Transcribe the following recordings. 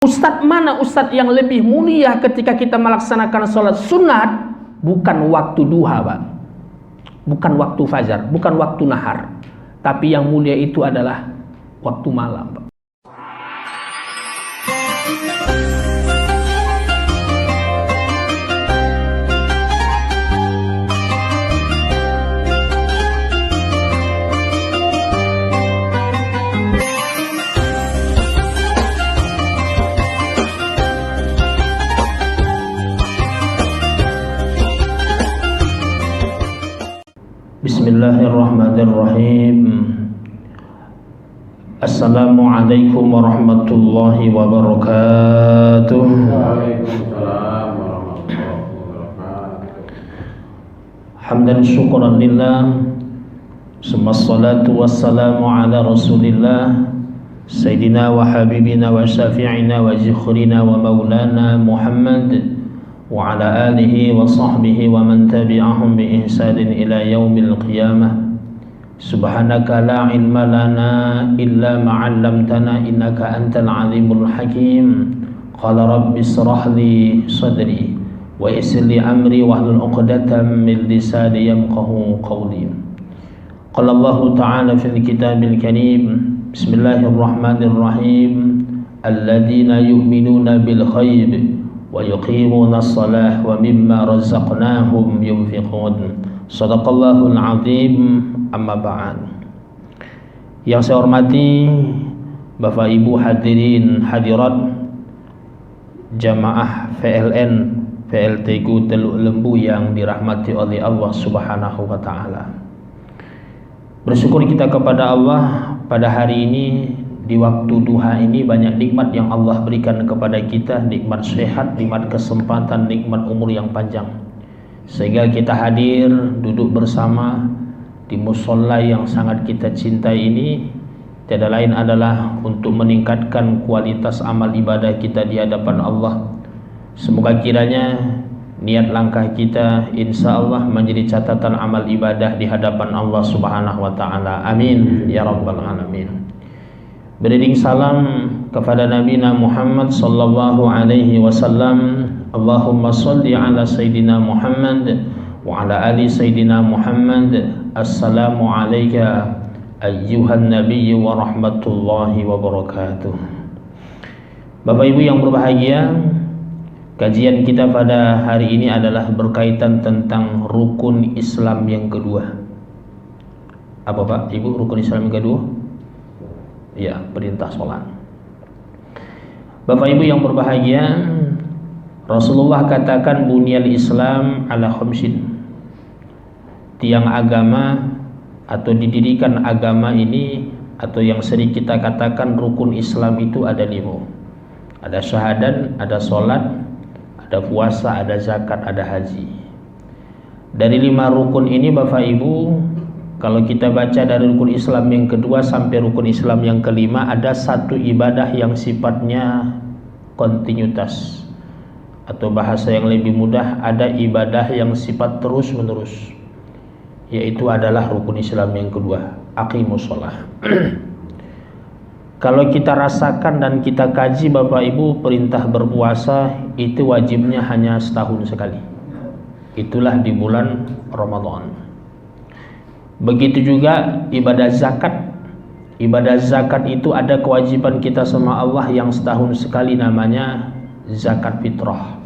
Ustadz mana ustadz yang lebih mulia ketika kita melaksanakan sholat sunat? Bukan waktu duha, Pak. Bukan waktu fajar, bukan waktu nahar. Tapi yang mulia itu adalah waktu malam, Pak. Bismillahirrahmanirrahim. Assalamualaikum warahmatullahi wabarakatuh. Waalaikumsalam warahmatullahi wabarakatuh. Hamdan syukran lillah, summa salatu wassalamu ala rasulillah, Sayyidina wa habibina wa syafi'ina wa zikhrina wa maulana Muhammad wa ala alihi wa sahbihi wa man tabi'ahum bi ihsanin ila yaumil qiyamah. Subhanaka la ilma lana illa ma 'allamtana innaka antal alimul hakim. Qala rabbi ishrah li sadri wa yassir li amri wahlul 'uqdatam min lisani yafqahu qawli. Qala Allah ta'ala fil kitabil karim, bismillahirrahmanirrahim, alladzina yu'minuna bil ghaib wa yuqimuna as-salah wa mimma razaqnahum yunfiqun. Shadaqallahul azim. Amma ba'd. Yang saya hormati Bapak Ibu hadirin hadirat jamaah PLN PLTGU Teluk Lembu yang dirahmati oleh Allah Subhanahu wa taala. Bersyukur kita kepada Allah pada hari ini, di waktu duha ini banyak nikmat yang Allah berikan kepada kita, nikmat sehat, nikmat kesempatan, nikmat umur yang panjang, sehingga kita hadir duduk bersama di musola yang sangat kita cintai ini. Tiada lain adalah untuk meningkatkan kualitas amal ibadah kita di hadapan Allah. Semoga kiranya niat langkah kita insya Allah menjadi catatan amal ibadah di hadapan Allah Subhanahu wa ta'ala. Amin ya rabbal alamin. Beriring salam kepada Nabi Muhammad sallallahu alaihi wasallam. Allahumma salli ala Sayyidina Muhammad wa ala ali Sayyidina Muhammad. Assalamu alayka ayyuhan nabiyyu wa rahmatullahi wa barakatuh. Bapak Ibu yang berbahagia, kajian kita pada hari ini adalah berkaitan tentang rukun Islam yang kedua. Apa Pak Ibu rukun Islam yang kedua? Ya, perintah sholat. Bapak Ibu yang berbahagia, Rasulullah katakan bunyal Islam ala khamsin. Tiang agama atau didirikan agama ini, atau yang sering kita katakan rukun Islam itu ada 5. Ada syahadat, ada sholat, ada puasa, ada zakat, ada haji. Dari 5 rukun ini Bapak Ibu, kalau kita baca dari rukun Islam yang kedua sampai rukun Islam yang kelima, ada satu ibadah yang sifatnya kontinuitas, atau bahasa yang lebih mudah, ada ibadah yang sifat terus menerus, yaitu adalah rukun Islam yang kedua, aqimus shalah. Kalau kita rasakan dan kita kaji Bapak Ibu, perintah berpuasa itu wajibnya hanya setahun sekali. Itulah di bulan Ramadan. Begitu juga ibadah zakat. Ibadah zakat itu ada kewajiban kita sama Allah yang setahun sekali, namanya zakat fitrah.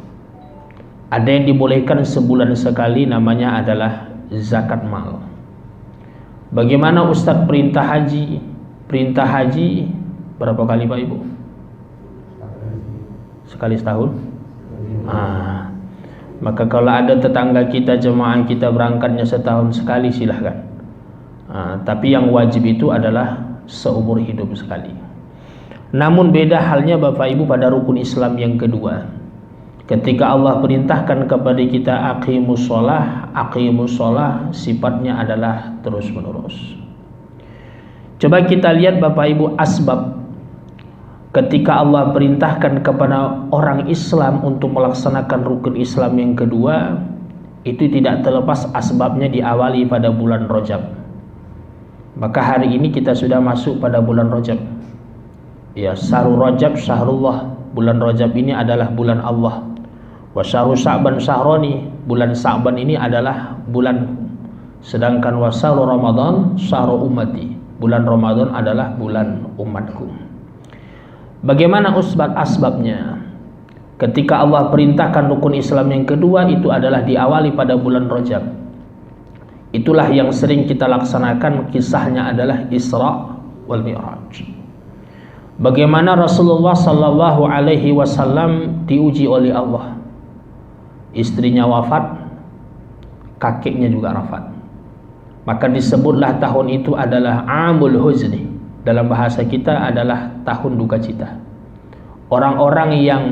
Ada yang dibolehkan sebulan sekali, namanya adalah zakat mal. Bagaimana Ustadz perintah haji? Perintah haji berapa kali Pak Ibu? Sekali setahun? Maka kalau ada tetangga kita, jemaah kita berangkatnya setahun sekali, silahkan. Tapi yang wajib itu adalah seumur hidup sekali. Namun beda halnya Bapak Ibu pada rukun Islam yang kedua. Ketika Allah perintahkan kepada kita aqimus shalah sifatnya adalah terus menerus. Coba kita lihat Bapak Ibu asbab ketika Allah perintahkan kepada orang Islam untuk melaksanakan rukun Islam yang kedua, itu tidak terlepas asbabnya diawali pada bulan Rajab. Maka hari ini kita sudah masuk pada bulan Rajab. Ya, syahrul Rajab syahrullah, bulan Rajab ini adalah bulan Allah. Wa syahru Sya'ban syahrani, bulan Sya'ban ini adalah bulan, sedangkan wa syahru Ramadan syahru ummati, bulan Ramadan adalah bulan umatku. Bagaimana asbabnya? Ketika Allah perintahkan rukun Islam yang kedua itu adalah diawali pada bulan Rajab. Itulah yang sering kita laksanakan, kisahnya adalah Isra wal Mi'raj. Bagaimana Rasulullah sallallahu alaihi wasallam diuji oleh Allah. Istrinya wafat, kakeknya juga wafat. Maka disebutlah tahun itu adalah Amul Huzni. Dalam bahasa kita adalah tahun duka cita. Orang-orang yang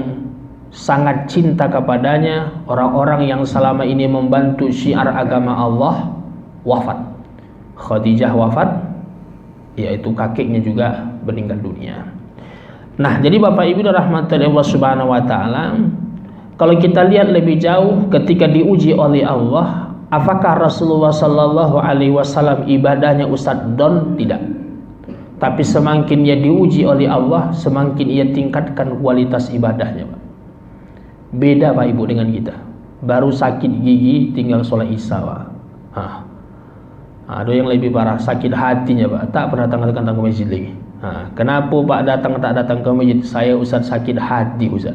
sangat cinta kepadanya, orang-orang yang selama ini membantu syiar agama Allah, wafat. Khadijah wafat, yaitu kakeknya juga meninggal dunia. Nah, jadi Bapak Ibu dirahmati Allah Subhanahu wa taala, kalau kita lihat lebih jauh ketika diuji oleh Allah, apakah Rasulullah sallallahu alaihi wasallam ibadahnya Ustadz Don? Tidak. Tapi semakin ia diuji oleh Allah, semakin ia tingkatkan kualitas ibadahnya, Pak. Beda Pak Ibu dengan kita. Baru sakit gigi tinggal sholat isya, Pak. Ada yang lebih parah, sakit hatinya, Pak. Tak pernah datang ke masjid lagi. Kenapa Pak tak datang ke masjid? Saya Ustaz sakit hati, Ustaz.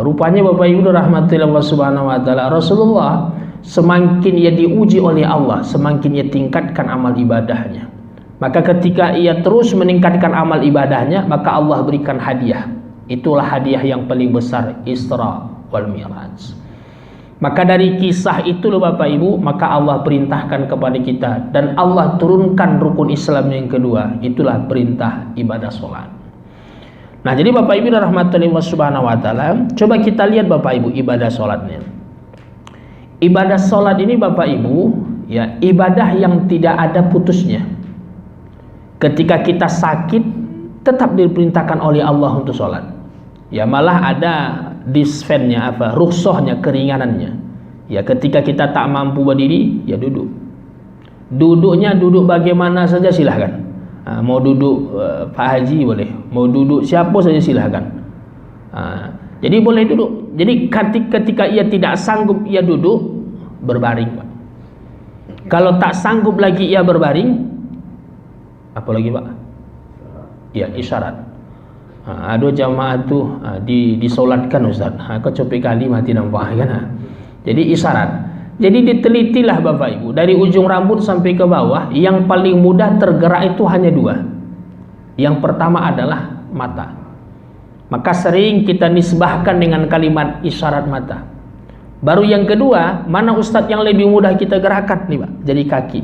Rupanya Bapak Ibu rahmatullahi Allah Subhanahu wa taala, Rasulullah semakin ia diuji oleh Allah, semakin ia tingkatkan amal ibadahnya. Maka ketika ia terus meningkatkan amal ibadahnya, maka Allah berikan hadiah. Itulah hadiah yang paling besar, Isra wal Mi'raj. Maka dari kisah itu loh Bapak Ibu, maka Allah perintahkan kepada kita, dan Allah turunkan rukun Islam yang kedua, itulah perintah ibadah sholat. Nah, jadi Bapak Ibu rahmatullahi subhanahu wa ta'ala, coba kita lihat Bapak Ibu ibadah sholatnya. Ibadah sholat ini Bapak Ibu, ya, ibadah yang tidak ada putusnya. Ketika kita sakit, tetap diperintahkan oleh Allah untuk sholat. Ya, malah ada dispennya, rukhsahnya, keringanannya. Ya, ketika kita tak mampu berdiri, ya duduk. Duduknya duduk bagaimana saja silahkan. Mau duduk Pak Haji boleh, mau duduk siapa saja silahkan. Jadi boleh duduk. Jadi ketika ia tidak sanggup, ia duduk, berbaring, Pak. Kalau tak sanggup lagi ia berbaring, apa lagi Pak? Ya, isyarat. Ada jamaah tuh disolatkan Ustaz. Kecopek kali mati nampak kan. Jadi isyarat. Jadi ditelitilah Bapak Ibu, dari ujung rambut sampai ke bawah, yang paling mudah tergerak itu hanya dua. Yang pertama adalah mata. Maka sering kita nisbahkan dengan kalimat isyarat mata. Baru yang kedua, mana Ustadz yang lebih mudah kita gerakkan nih Pak? Jadi kaki.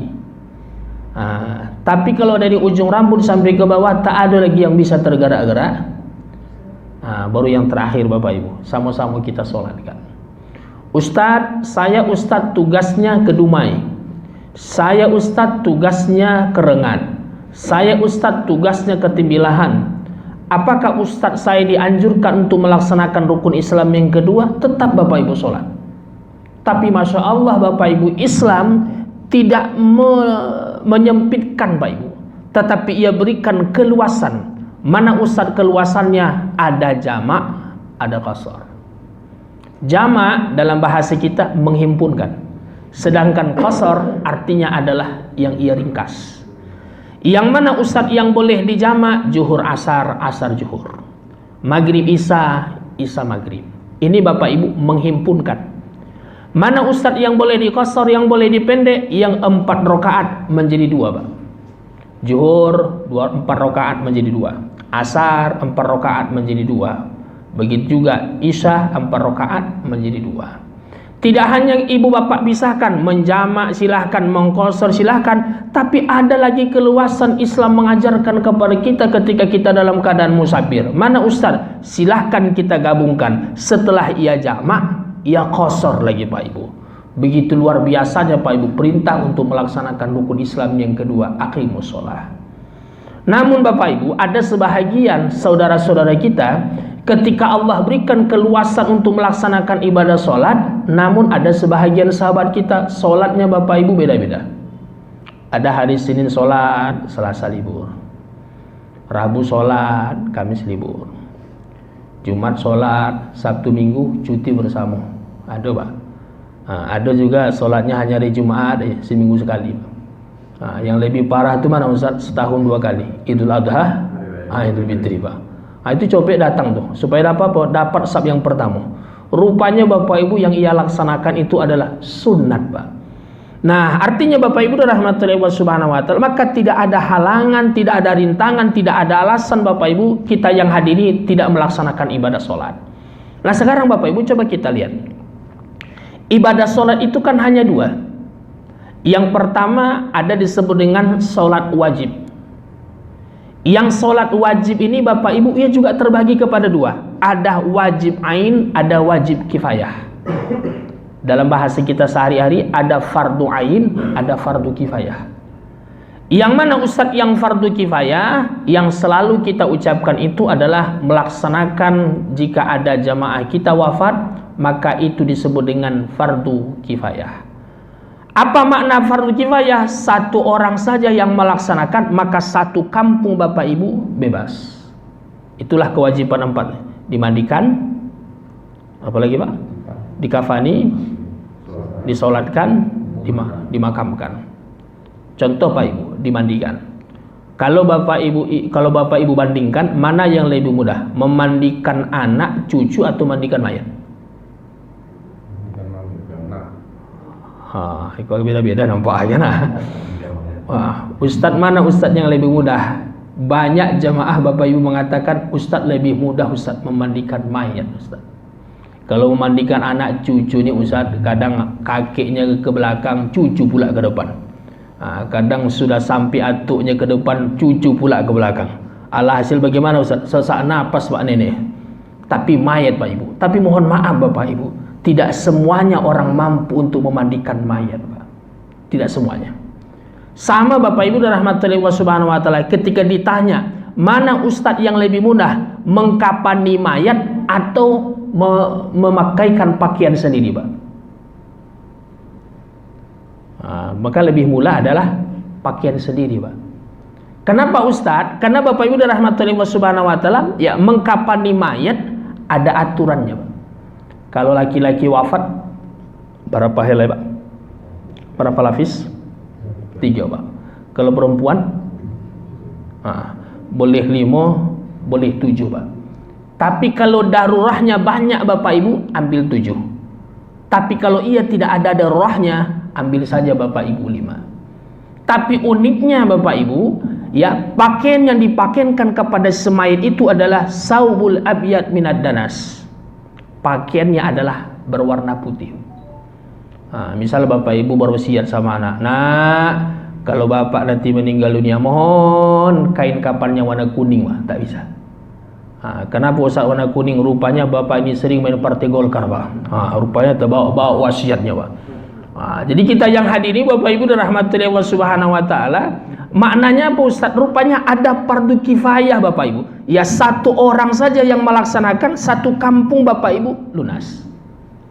Tapi kalau dari ujung rambut sampai ke bawah tak ada lagi yang bisa tergerak-gerak. Baru yang terakhir Bapak Ibu, sama-sama kita sholatkan. Ustadz, saya Ustadz tugasnya ke Dumai, saya Ustadz tugasnya ke Rengan, saya Ustadz tugasnya ke Timbilahan. Apakah Ustadz saya dianjurkan untuk melaksanakan rukun Islam yang kedua? Tetap Bapak Ibu sholat. Tapi Masya Allah Bapak Ibu, Islam tidak menyempitkan Pak Ibu, tetapi ia berikan keluasan. Mana Ustadz keluasannya? Ada jamak, ada qasar. Jamak dalam bahasa kita menghimpunkan, sedangkan qasar artinya adalah yang ia ringkas. Yang mana Ustadz yang boleh dijamak? Zuhur asar, asar zuhur, maghrib isya, isya maghrib. Ini Bapak Ibu menghimpunkan. Mana Ustadz yang boleh diqasar, yang boleh dipendek? Yang 4 rakaat menjadi 2 Pak. Zuhur 4 rakaat menjadi 2, asar 4 rakaat menjadi 2, begitu juga isya 4 rakaat menjadi 2. Tidak hanya ibu bapak pisahkan, menjamak silahkan, mengqasar silahkan, tapi ada lagi keluasan Islam mengajarkan kepada kita ketika kita dalam keadaan musafir. Mana Ustadz? Silahkan kita gabungkan, setelah ia jamak, ia qasar lagi Pak Ibu. Begitu luar biasanya Pak Ibu perintah untuk melaksanakan rukun Islam yang kedua, aqimus shalah. Namun Bapak Ibu, ada sebahagian saudara-saudara kita, ketika Allah berikan keluasan untuk melaksanakan ibadah sholat, namun ada sebahagian sahabat kita sholatnya Bapak Ibu beda-beda. Ada hari Senin sholat, Selasa libur, Rabu sholat, Kamis libur, Jumat sholat, Sabtu Minggu cuti bersama. Ada Pak. Ada juga sholatnya hanya hari Jumat seminggu sekali. Yang lebih parah itu mana Ustaz? Setahun 2 kali. Idul Adha, Idul Fitri Pak. Itu copet datang tuh supaya dapat sab yang pertama. Rupanya Bapak Ibu yang ia laksanakan itu adalah sunat Pak. Nah, artinya Bapak Ibu rahmatullahi subhanahu wa ta'ala, maka tidak ada halangan, tidak ada rintangan, tidak ada alasan Bapak Ibu kita yang hadiri tidak melaksanakan ibadah sholat. Nah, sekarang Bapak Ibu coba kita lihat. Ibadah sholat itu kan hanya 2. Yang pertama ada disebut dengan sholat wajib. Yang sholat wajib ini Bapak Ibu ia juga terbagi kepada 2. Ada wajib ain, ada wajib kifayah. Dalam bahasa kita sehari-hari ada fardu ain, ada fardu kifayah. Yang mana Ustadz yang fardu kifayah yang selalu kita ucapkan itu adalah melaksanakan jika ada jamaah kita wafat, maka itu disebut dengan fardu kifayah. Apa makna fardu kifayah? 1 orang saja yang melaksanakan, maka 1 kampung Bapak Ibu bebas. Itulah kewajiban 4. Dimandikan, apalagi Pak? Dikafani, disolatkan, dimakamkan. Contoh Pak Ibu, dimandikan. Kalau Bapak Ibu bandingkan, mana yang lebih mudah? Memandikan anak, cucu atau mandikan mayat? Itu beda-beda nampaknya nah. Ustadz mana Ustadz yang lebih mudah? Banyak jamaah Bapak Ibu mengatakan Ustadz lebih mudah Ustadz memandikan mayat Ustadz. Kalau memandikan anak cucu ini Ustadz, kadang kakeknya ke belakang, cucu pula ke depan. Kadang sudah sampai atuknya ke depan, cucu pula ke belakang. Alhasil bagaimana Ustadz? Sesak napas Pak Nenek. Tapi mayat Pak Ibu. Tapi mohon maaf Bapak Ibu, tidak semuanya orang mampu untuk memandikan mayat Pak. Tidak semuanya. Sama Bapak Ibu rahmatullahi subhanahu wa ta'ala, ketika ditanya mana Ustadz yang lebih mudah, mengkapani mayat atau memakaikan pakaian sendiri Pak? Maka lebih mula adalah pakaian sendiri Pak. Kenapa Ustadz? Karena Bapak Ibu rahmatullahi subhanahu wa ta'ala, ya mengkapani mayat ada aturannya Pak. Kalau laki-laki wafat berapa helai Pak? Berapa lapis? 3 Pak. Kalau perempuan boleh 5, boleh 7 Pak. Tapi kalau darurahnya banyak Bapak Ibu, ambil 7. Tapi kalau ia tidak ada darurahnya, ambil saja Bapak Ibu 5. Tapi uniknya Bapak Ibu, ya pakaian yang dipakaikan kepada semayit itu adalah saubul abyad minad danas. Pakaiannya adalah berwarna putih. Misal Bapak Ibu berwasiat sama anak, nak, kalau Bapak nanti meninggal dunia, mohon kain kapannya warna kuning Pak. Tak bisa. Kenapa Ustaz warna kuning? Rupanya Bapak ini sering main partai Golkar Pak. Rupanya terbawa wasiatnya Pak. Jadi kita yang hadiri Bapak Ibu dan rahmatullahi subhanahu wa ta'ala, maknanya apa Ustaz? Rupanya ada fardu kifayah Bapak Ibu. Ya 1 orang saja yang melaksanakan, 1 kampung Bapak Ibu lunas.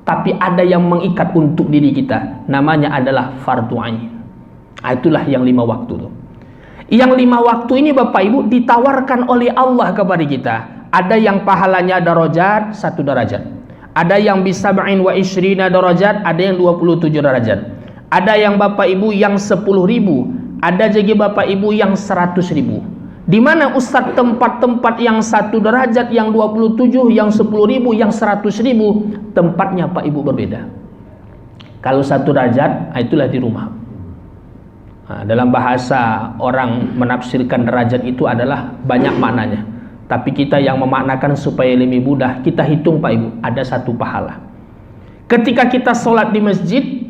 Tapi ada yang mengikat untuk diri kita, namanya adalah fardu ain. Itulah yang 5 waktu tuh. Yang 5 waktu ini Bapak Ibu ditawarkan oleh Allah kepada kita. Ada yang pahalanya darajat 1 derajat. Ada yang bisa ba'in wa isyrina darajat, ada yang 27 derajat. Ada yang Bapak Ibu yang 10.000, ada juga Bapak Ibu yang 100.000. Di mana Ustadz tempat-tempat yang 1 derajat, yang 27, yang 10.000, yang 100.000, tempatnya Pak Ibu berbeda. Kalau 1 derajat, itulah di rumah. Dalam bahasa orang menafsirkan derajat itu adalah banyak maknanya. Tapi kita yang memaknakan supaya lebih mudah, kita hitung Pak Ibu, ada 1 pahala. Ketika kita sholat di masjid,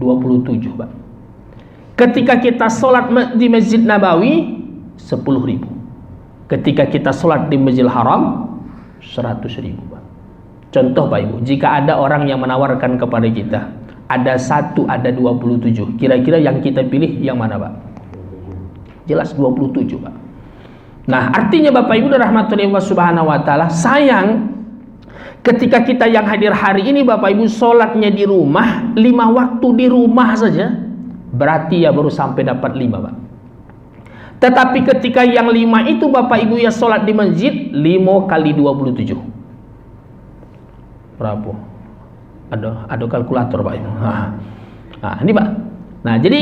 27 Pak. Ketika kita sholat di Masjid Nabawi, 10.000. Ketika kita sholat di Masjidil Haram, 100.000 Pak. Contoh Pak Ibu, jika ada orang yang menawarkan kepada kita, ada 1, ada 27, kira-kira yang kita pilih yang mana Pak? Jelas 27 Pak. Nah, artinya Bapak Ibu dan rahmatullahi subhanahu wa ta'ala, sayang ketika kita yang hadir hari ini Bapak Ibu sholatnya di rumah, 5 waktu di rumah saja, berarti ya baru sampai dapat 5 Pak. Tetapi ketika yang 5 itu Bapak Ibu ya sholat di masjid, 5 kali 27. Berapa? Ada kalkulator Pak Ibu. Nah, ini Pak. Nah, jadi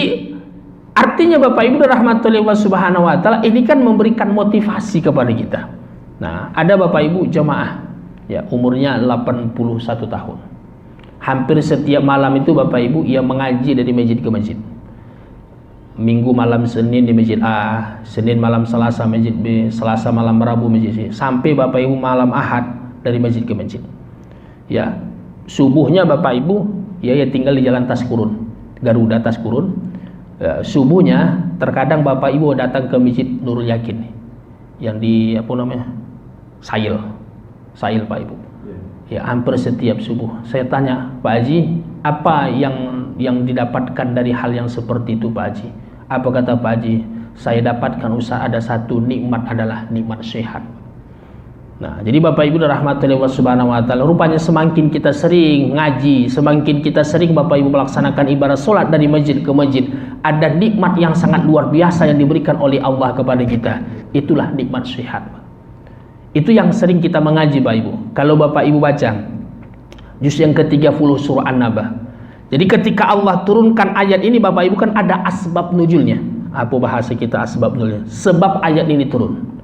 artinya Bapak Ibu rahmatullahi wa subhanahu wa ta'ala, ini kan memberikan motivasi kepada kita. Nah, ada Bapak Ibu jemaah ya umurnya 81 tahun. Hampir setiap malam itu Bapak Ibu ia mengaji dari masjid ke masjid. Minggu malam Senin di masjid A, Senin malam Selasa masjid B, Selasa malam Rabu masjid C, sampai Bapak Ibu malam Ahad dari masjid ke masjid. Ya, subuhnya Bapak Ibu ya tinggal di Jalan Taskurun, Garuda Taskurun. Ya, subuhnya terkadang Bapak Ibu datang ke Masjid Nurul Yakin yang di apa namanya? Sail Pak Ibu. Ya, hampir setiap subuh. Saya tanya, Pak Haji, apa yang didapatkan dari hal yang seperti itu Pak Haji? Apa kata Pak Haji? Saya dapatkan ada satu nikmat adalah nikmat sehat. Nah, jadi Bapak Ibu rahmatullahi subhanahu wa ta'ala, rupanya semakin kita sering ngaji, semakin kita sering Bapak Ibu melaksanakan ibadah sholat dari masjid ke masjid, ada nikmat yang sangat luar biasa yang diberikan oleh Allah kepada kita. Itulah nikmat sehat. Itu yang sering kita mengaji Bapak Ibu. Kalau Bapak Ibu baca juz yang ke-30 surah An-Naba. Jadi ketika Allah turunkan ayat ini Bapak Ibu kan ada asbab nuzulnya. Apa bahasa kita asbab nuzulnya? Sebab ayat ini turun.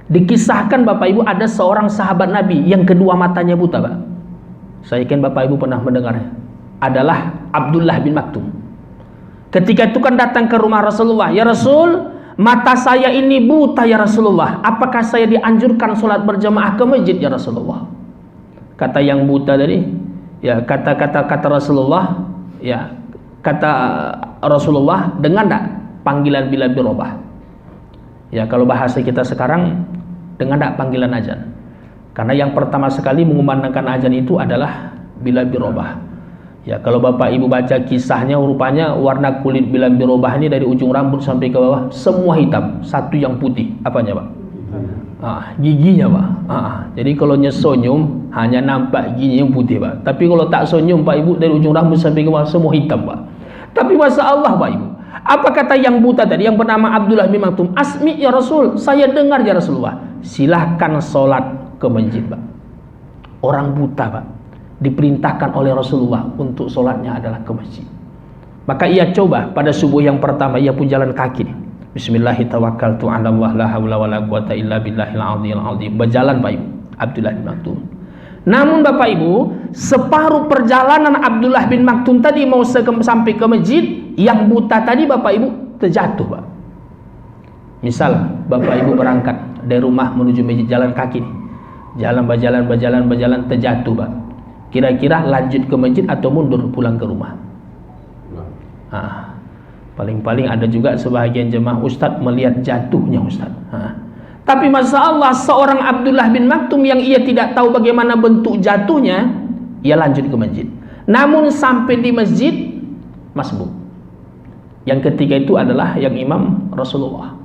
Dikisahkan Bapak Ibu ada seorang sahabat Nabi yang kedua matanya buta Pak. Saya yakin Bapak Ibu pernah mendengar. Adalah Abdullah bin Maktum. Ketika itu kan datang ke rumah Rasulullah. Ya Rasul, mata saya ini buta ya Rasulullah. Apakah saya dianjurkan sholat berjamaah ke masjid ya Rasulullah? Kata yang buta tadi, ya kata Rasulullah, ya kata Rasulullah, dengar tak panggilan Bilal bin Rabah? Ya kalau bahasa kita sekarang, dengar tak panggilan azan? Karena yang pertama sekali mengumandangkan azan itu adalah Bilal bin Rabah. Ya kalau Bapak Ibu baca kisahnya, rupanya warna kulit Bilal bin Rabah ini dari ujung rambut sampai ke bawah semua hitam, satu yang putih. Apanya Pak? Giginya Pak. Jadi kalau senyum hanya nampak giginya yang putih Pak. Tapi kalau tak senyum Pak Ibu, dari ujung rambut sampai ke bawah semua hitam Pak. Tapi masya Allah Pak Ibu, apa kata yang buta tadi yang bernama Abdullah bin Maktum? Asmi ya Rasul, saya dengar ya Rasulullah. Silahkan sholat ke masjid Pak. Orang buta Pak diperintahkan oleh Rasulullah untuk sholatnya adalah ke masjid. Maka ia coba pada subuh yang pertama ia pun jalan kaki. Bismillahirrahmanirrahim. Allah la haula wala quwata illa billahil aliyil azim. Berjalan Pak Ibu Abdullah bin Maktum. Namun Bapak Ibu, separuh perjalanan Abdullah bin Maktum tadi mau sampai ke masjid, yang buta tadi Bapak Ibu terjatuh Pak. Misal Bapak Ibu berangkat dari rumah menuju masjid jalan kaki, berjalan terjatuh Pak. Kira-kira lanjut ke masjid atau mundur pulang ke rumah? Paling-paling ada juga sebahagian jemaah Ustadz melihat jatuhnya Ustadz. Tapi masya Allah seorang Abdullah bin Maktum yang ia tidak tahu bagaimana bentuk jatuhnya, ia lanjut ke masjid. Namun sampai di masjid masbuk. Yang ketiga itu adalah yang imam Rasulullah.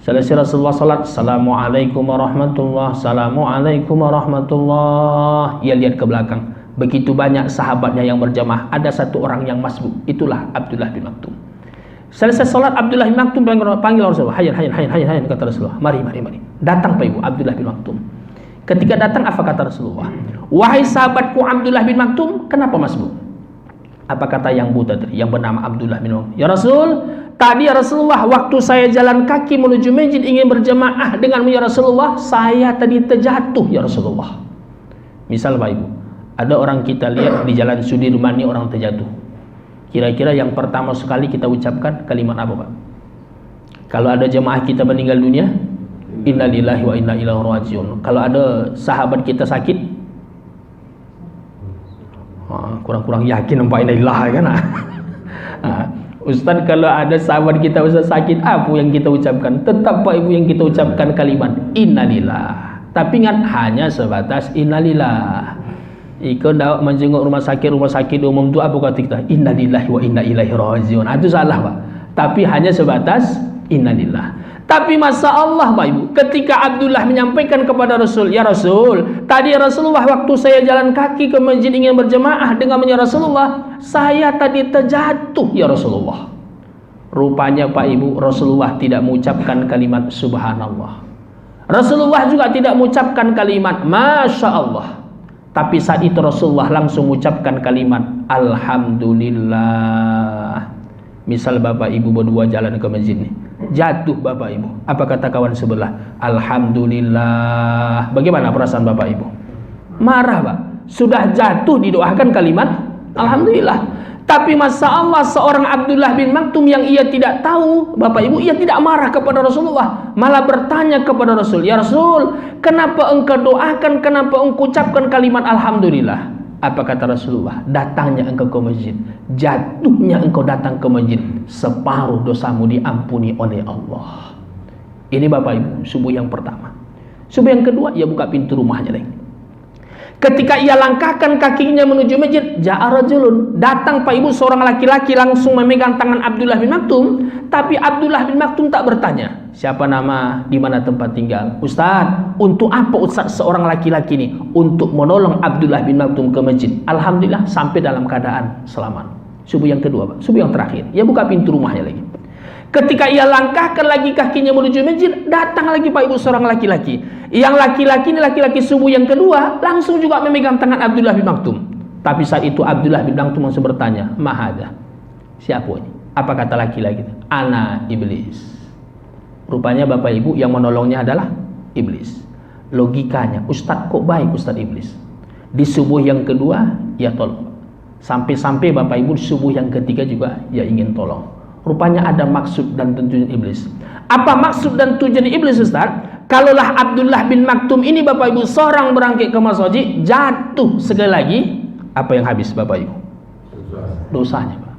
Selesai Rasulullah salat, Assalamualaikum warahmatullahi, Assalamualaikum warahmatullahi. Ia lihat ke belakang. Begitu banyak sahabatnya yang berjamaah, ada satu orang yang masbuk. Itulah Abdullah bin Maktum. Selesai salat Abdullah bin Maktum panggil Rasulullah. Hayyan kata Rasulullah. Mari. Datang Pak Ibu Abdullah bin Maktum. Ketika datang apa kata Rasulullah? Wahai sahabatku Abdullah bin Maktum, kenapa masbuk? Apa kata yang buta tadi yang bernama Abdullah bin Maktum? Ya Rasul, tadi ya Rasulullah waktu saya jalan kaki menuju masjid ingin berjamaah denganmu ya Rasulullah, saya tadi terjatuh ya Rasulullah. Misal Pak Ibu, ada orang kita lihat di jalan Sudirman ini orang terjatuh. Kira-kira yang pertama sekali kita ucapkan kalimat apa Pak? Kalau ada jemaah kita meninggal dunia, innalillahi wa inna ilaihi rajiun. Kalau ada sahabat kita sakit, kurang-kurang yakin nampak innalillahi kan? Ustaz, kalau ada sahabat kita Ustaz sakit, apa yang kita ucapkan? Tetap Pak Ibu yang kita ucapkan kalimat innalillah. Tapi ingat hanya sebatas innalillah. Iko ndak menjenguk rumah sakit umum itu apa kata kita? Innalillahi wa inna ilaihi rajiun. Itu salah Pak. Tapi hanya sebatas innalillah. Tapi masya Allah Pak Ibu, ketika Abdullah menyampaikan kepada Rasul, ya Rasul, tadi Rasulullah waktu saya jalan kaki ke masjid ingin berjemaah dengannya Rasulullah, saya tadi terjatuh ya Rasulullah. Rupanya Pak Ibu, Rasulullah tidak mengucapkan kalimat subhanallah. Rasulullah juga tidak mengucapkan kalimat masya Allah. Tapi saat itu Rasulullah langsung mengucapkan kalimat Alhamdulillah. Misal bapak ibu berdua jalan ke masjid nih, jatuh bapak ibu, apa kata kawan sebelah? Alhamdulillah. Bagaimana perasaan bapak ibu? Marah pak. Sudah jatuh didoakan kalimat Alhamdulillah. Tapi Masya Allah, seorang Abdullah bin Maktum yang ia tidak tahu, bapak ibu, ia tidak marah kepada Rasulullah, malah bertanya kepada Rasul, ya Rasul, kenapa engkau doakan, kenapa engkau ucapkan kalimat Alhamdulillah? Apa kata Rasulullah? Datangnya engkau ke masjid, jatuhnya engkau datang ke masjid, separuh dosamu diampuni oleh Allah. Ini bapak ibu, subuh yang pertama. Subuh yang kedua, ia buka pintu rumahnya lagi. Ketika ia langkahkan kakinya menuju masjid, ja'a rajulun, datang pak ibu seorang laki-laki langsung memegang tangan Abdullah bin Maktum. Tapi Abdullah bin Maktum tak bertanya siapa nama, di mana tempat tinggal. Ustaz, untuk apa Ustaz seorang laki-laki ini? Untuk menolong Abdullah bin Maktum ke masjid. Alhamdulillah sampai dalam keadaan selamat. Subuh yang kedua pak, subuh yang terakhir, ia buka pintu rumahnya lagi. Ketika ia langkahkan lagi kakinya menuju masjid, datang lagi pak ibu seorang laki-laki. Yang laki-laki ini laki-laki subuh yang kedua langsung juga memegang tangan Abdullah bin Maktum. Tapi saat itu Abdullah bin Maktum langsung bertanya, Mahada, siapa ini? Apa kata laki-laki itu? Ana iblis. Rupanya bapak ibu yang menolongnya adalah iblis. Logikanya, Ustadz kok baik Ustadz iblis? Di subuh yang kedua ia tolong. Sampai-sampai bapak ibu di subuh yang ketiga juga ia ingin tolong. Rupanya ada maksud dan tujuan iblis. Apa maksud dan tujuan iblis Ustaz? Kalaulah Abdullah bin Maktum ini bapak ibu seorang berangkat ke masjid, jatuh sekali lagi, apa yang habis bapak ibu? Dosanya Pak.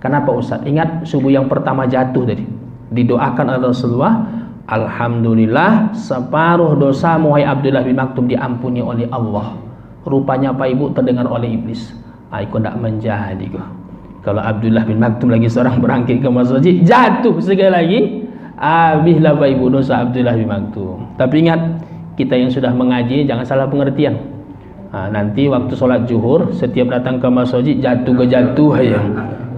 Kenapa Ustaz? Ingat subuh yang pertama jatuh tadi, didoakan oleh Rasulullah, Alhamdulillah separuh dosa wahai Abdullah bin Maktum diampuni oleh Allah. Rupanya Pak ibu terdengar oleh iblis, aku tidak menjadi kok. Kalau Abdullah bin Maktum lagi seorang berangkat ke masjid, jatuh sekali lagi, habislah Bapak Ibu dosa Abdullah bin Maktum. Tapi ingat, kita yang sudah mengaji jangan salah pengertian. Nanti waktu sholat zuhur, setiap datang ke masjid jatuh ke jatuh ya,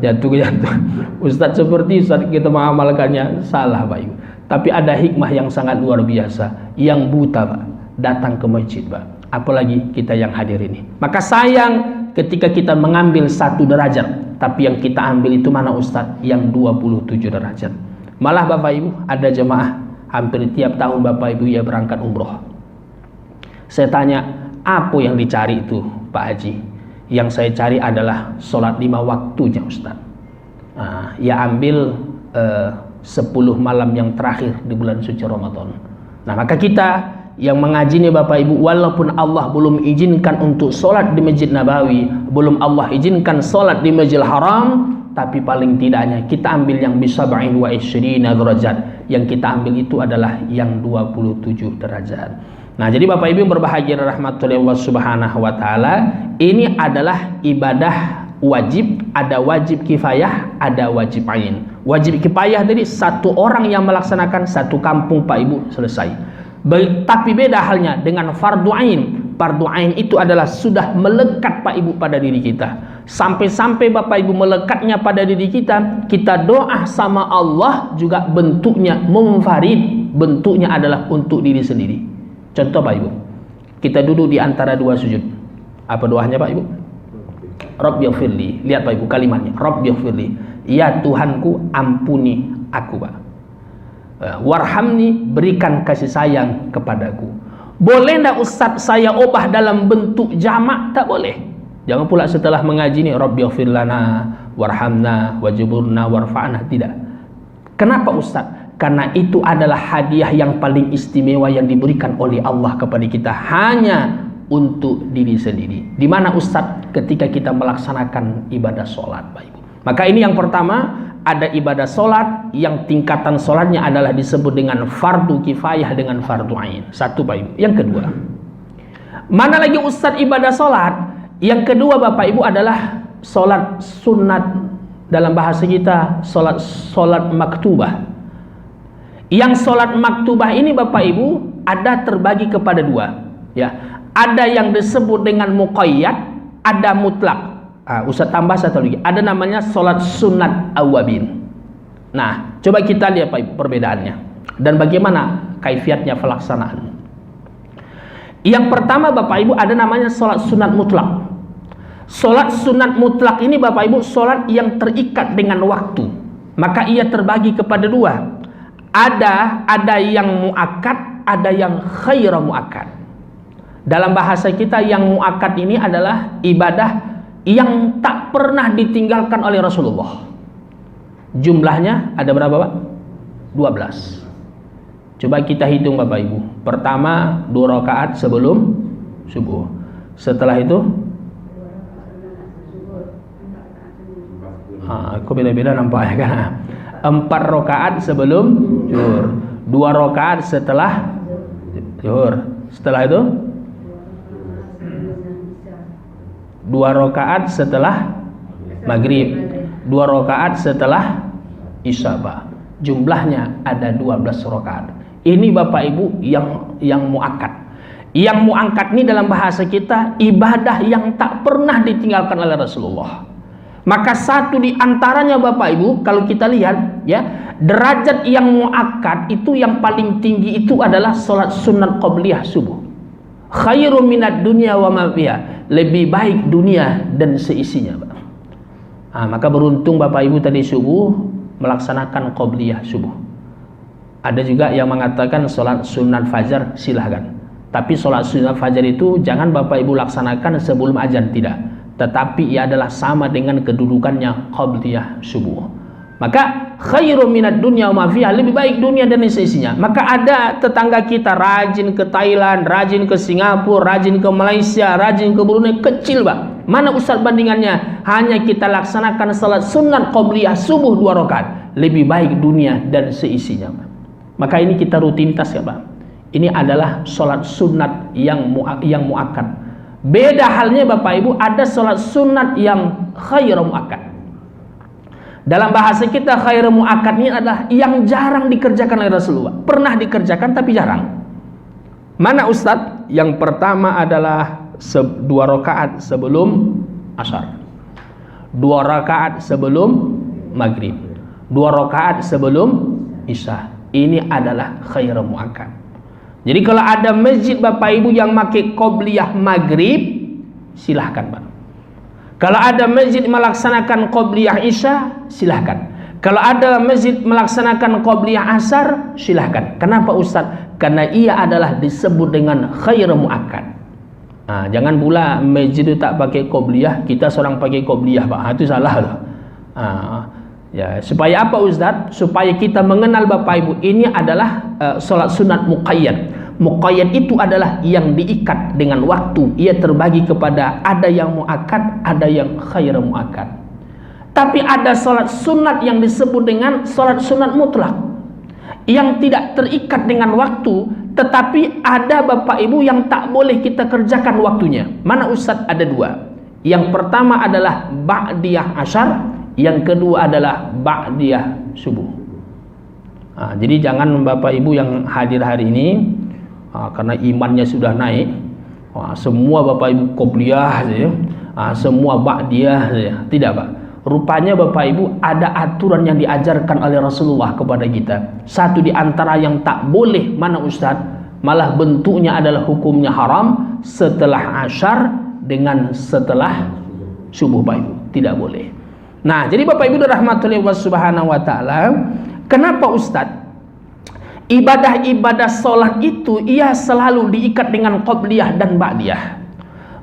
jatuh ke jatuh. Ustadz seperti Ustadz kita mengamalkannya salah Pak Ibu. Tapi ada hikmah yang sangat luar biasa. Yang buta Pak, datang ke masjid Pak. Apalagi kita yang hadir ini. Maka sayang ketika kita mengambil 1 derajat. Tapi yang kita ambil itu mana Ustadz? Yang 27 derajat. Malah Bapak Ibu ada jemaah hampir tiap tahun Bapak Ibu ya berangkat umroh. Saya tanya, apa yang dicari itu Pak Haji? Yang saya cari adalah sholat 5 waktunya Ustadz. Ya ambil 10 malam yang terakhir di bulan suci Ramadan. Nah maka kita yang mengaji ini Bapak Ibu, walaupun Allah belum izinkan untuk sholat di Masjid Nabawi, belum Allah izinkan sholat di Masjidil Haram, tapi paling tidaknya kita ambil yang bisab'in wa isyrina derajat. Yang kita ambil itu adalah yang 27 derajat. Nah jadi Bapak Ibu yang berbahagia rahmatullahi Allah subhanahu wa ta'ala, ini adalah ibadah wajib, ada wajib kifayah, ada wajib ain. Wajib kifayah tadi 1 orang yang melaksanakan 1 kampung Pak Ibu selesai. Tapi beda halnya dengan fardu ain. Fardu ain itu adalah sudah melekat Pak Ibu pada diri kita. Sampai-sampai Bapak Ibu melekatnya pada diri kita, kita doa sama Allah juga bentuknya munfarid, bentuknya adalah untuk diri sendiri. Contoh Pak Ibu, kita duduk di antara 2 sujud. Apa doanya Pak Ibu? Rabbighfirli. Lihat Pak Ibu kalimatnya, Rabbighfirli. Ya Tuhanku ampuni aku Pak. Warhamni, berikan kasih sayang kepadaku. Boleh enggak Ustaz saya ubah dalam bentuk jamak? Tak boleh. Jangan pula setelah mengaji ini Rabbighfir lana warhamna wajburna warfa'na. Tidak. Kenapa Ustaz? Karena itu adalah hadiah yang paling istimewa yang diberikan oleh Allah kepada kita, hanya untuk diri sendiri. Di mana Ustaz? Ketika kita melaksanakan ibadah sholat Pak Ibu. Maka ini yang pertama, ada ibadah sholat yang tingkatan sholatnya adalah disebut dengan fardu kifayah dengan fardu ain. 1 Pak Ibu. Yang kedua, mana lagi Ustadz ibadah sholat? Yang kedua Bapak Ibu adalah sholat sunat, dalam bahasa kita sholat maktubah. Yang sholat maktubah ini Bapak Ibu ada terbagi kepada 2 ya. Ada yang disebut dengan muqayyad, ada mutlak. Ustaz tambah 1 lagi, ada namanya sholat sunat awabin. Nah coba kita lihat Pak Ibu perbedaannya dan bagaimana kaifiatnya pelaksanaan. Yang pertama Bapak Ibu ada namanya sholat sunat mutlak. Sholat sunat mutlak ini Bapak Ibu sholat yang terikat dengan waktu. Maka ia terbagi kepada dua. Ada yang muakkad, ada yang khairu muakkad. Dalam bahasa kita yang muakkad ini adalah ibadah yang tak pernah ditinggalkan oleh Rasulullah. Jumlahnya ada berapa Pak? 12. Coba kita hitung Bapak Ibu. Pertama 2 rakaat sebelum subuh. Setelah itu kok beda-beda nampaknya kan? 4 rakaat sebelum zuhur, 2 rakaat setelah zuhur. Setelah itu 2 rakaat setelah maghrib, 2 rakaat setelah isya Pak. Jumlahnya ada 12 rakaat. Ini Bapak Ibu yang muakkad. Yang muakkad ini dalam bahasa kita ibadah yang tak pernah ditinggalkan oleh Rasulullah. Maka satu di antaranya Bapak Ibu, kalau kita lihat ya, derajat yang muakkad itu yang paling tinggi itu adalah salat sunat qabliyah subuh. Khairu minad dunya wa ma fiha. Lebih baik dunia dan seisinya, Pak. Maka beruntung Bapak Ibu tadi subuh melaksanakan qabliyah subuh. Ada juga yang mengatakan sholat sunat fajar, silahkan. Tapi sholat sunat fajar itu jangan Bapak Ibu laksanakan sebelum azan, tidak. Tetapi ia adalah sama dengan kedudukannya qabliyah subuh. Maka khairu minad dunya wa ma fiha, lebih baik dunia dan seisinya. Maka ada tetangga kita rajin ke Thailand, rajin ke Singapura, rajin ke Malaysia, rajin ke Brunei, kecil Pak. Mana ustaz bandingannya? Hanya kita laksanakan salat sunat qabliyah subuh 2 rakaat. Lebih baik dunia dan seisinya Pak. Maka ini kita rutinitas ya Pak. Ini adalah sholat sunat yang muakkad. Beda halnya Bapak Ibu, ada sholat sunat yang khairu muakkad. Dalam bahasa kita khairu muakkad ini adalah yang jarang dikerjakan oleh Rasulullah. Pernah dikerjakan tapi jarang. Mana Ustadz? Yang pertama adalah 2 rakaat sebelum asar, 2 rakaat sebelum maghrib, 2 rakaat sebelum isya. Ini adalah khairu muakkad. Jadi kalau ada masjid Bapak Ibu yang pakai qabliyah maghrib, silahkan Pak. Kalau ada masjid melaksanakan qabliyah isya, silahkan. Kalau ada masjid melaksanakan qabliyah asar, silahkan. Kenapa Ustaz? Karena ia adalah disebut dengan khairu muakkad. Jangan pula masjid itu tak pakai qabliyah, kita seorang pakai qabliyah Pak. Itu salah loh. Ya, supaya apa Ustaz? Supaya kita mengenal Bapak Ibu, ini adalah sholat sunat muqayyad. Muqayyad itu adalah yang diikat dengan waktu. Ia terbagi kepada ada yang muakkad, ada yang khairu muakkad. Tapi ada sholat sunat yang disebut dengan sholat sunat mutlak, yang tidak terikat dengan waktu. Tetapi ada Bapak Ibu yang tak boleh kita kerjakan waktunya. Mana Ustaz? Ada 2. Yang pertama adalah ba'diyah asar, yang kedua adalah ba'diyah subuh. Jadi jangan Bapak Ibu yang hadir hari ini karena imannya sudah naik, semua Bapak Ibu qabliyah saja, semua ba'diyah saja. Tidak Pak. Rupanya Bapak Ibu ada aturan yang diajarkan oleh Rasulullah kepada kita. Satu di antara yang tak boleh, mana Ustaz? Malah bentuknya adalah hukumnya haram, setelah asyar dengan setelah subuh Bapak Ibu. Tidak boleh. Nah, jadi Bapak Ibu rahmatullahi subhanahu wa ta'ala, kenapa Ustaz? Ibadah-ibadah sholat itu ia selalu diikat dengan qabliyah dan ba'diyah.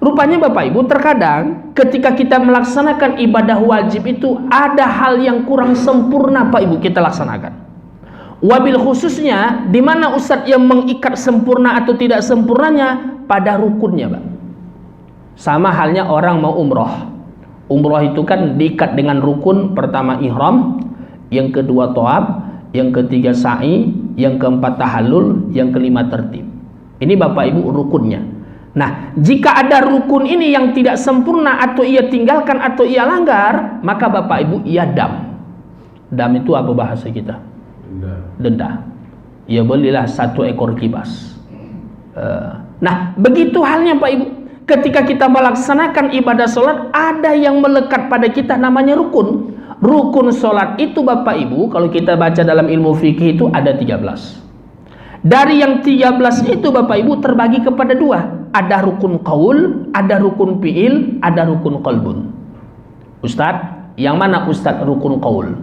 Rupanya Bapak Ibu terkadang ketika kita melaksanakan ibadah wajib itu ada hal yang kurang sempurna Pak Ibu kita laksanakan. Wabil khususnya di mana Ustaz yang mengikat sempurna atau tidak sempurnanya pada rukunnya Pak. Sama halnya orang mau umroh. Umroh itu kan diikat dengan rukun. Pertama ihram, yang kedua tawaf, yang ketiga sa'i, yang keempat tahallul, yang kelima tertib. Ini Bapak Ibu rukunnya. Nah, jika ada rukun ini yang tidak sempurna atau ia tinggalkan atau ia langgar, maka Bapak Ibu ia dam. Dam itu apa bahasa kita? Denda. Ia belilah 1 ekor kibas. Nah, begitu halnya Pak Ibu. Ketika kita melaksanakan ibadah sholat, ada yang melekat pada kita namanya rukun. Rukun sholat itu Bapak Ibu, kalau kita baca dalam ilmu fikih itu ada 13. Dari yang 13 itu Bapak Ibu terbagi kepada dua. Ada rukun qaul, ada rukun fi'il, ada rukun qalbun. Ustadz, yang mana Ustadz rukun qaul?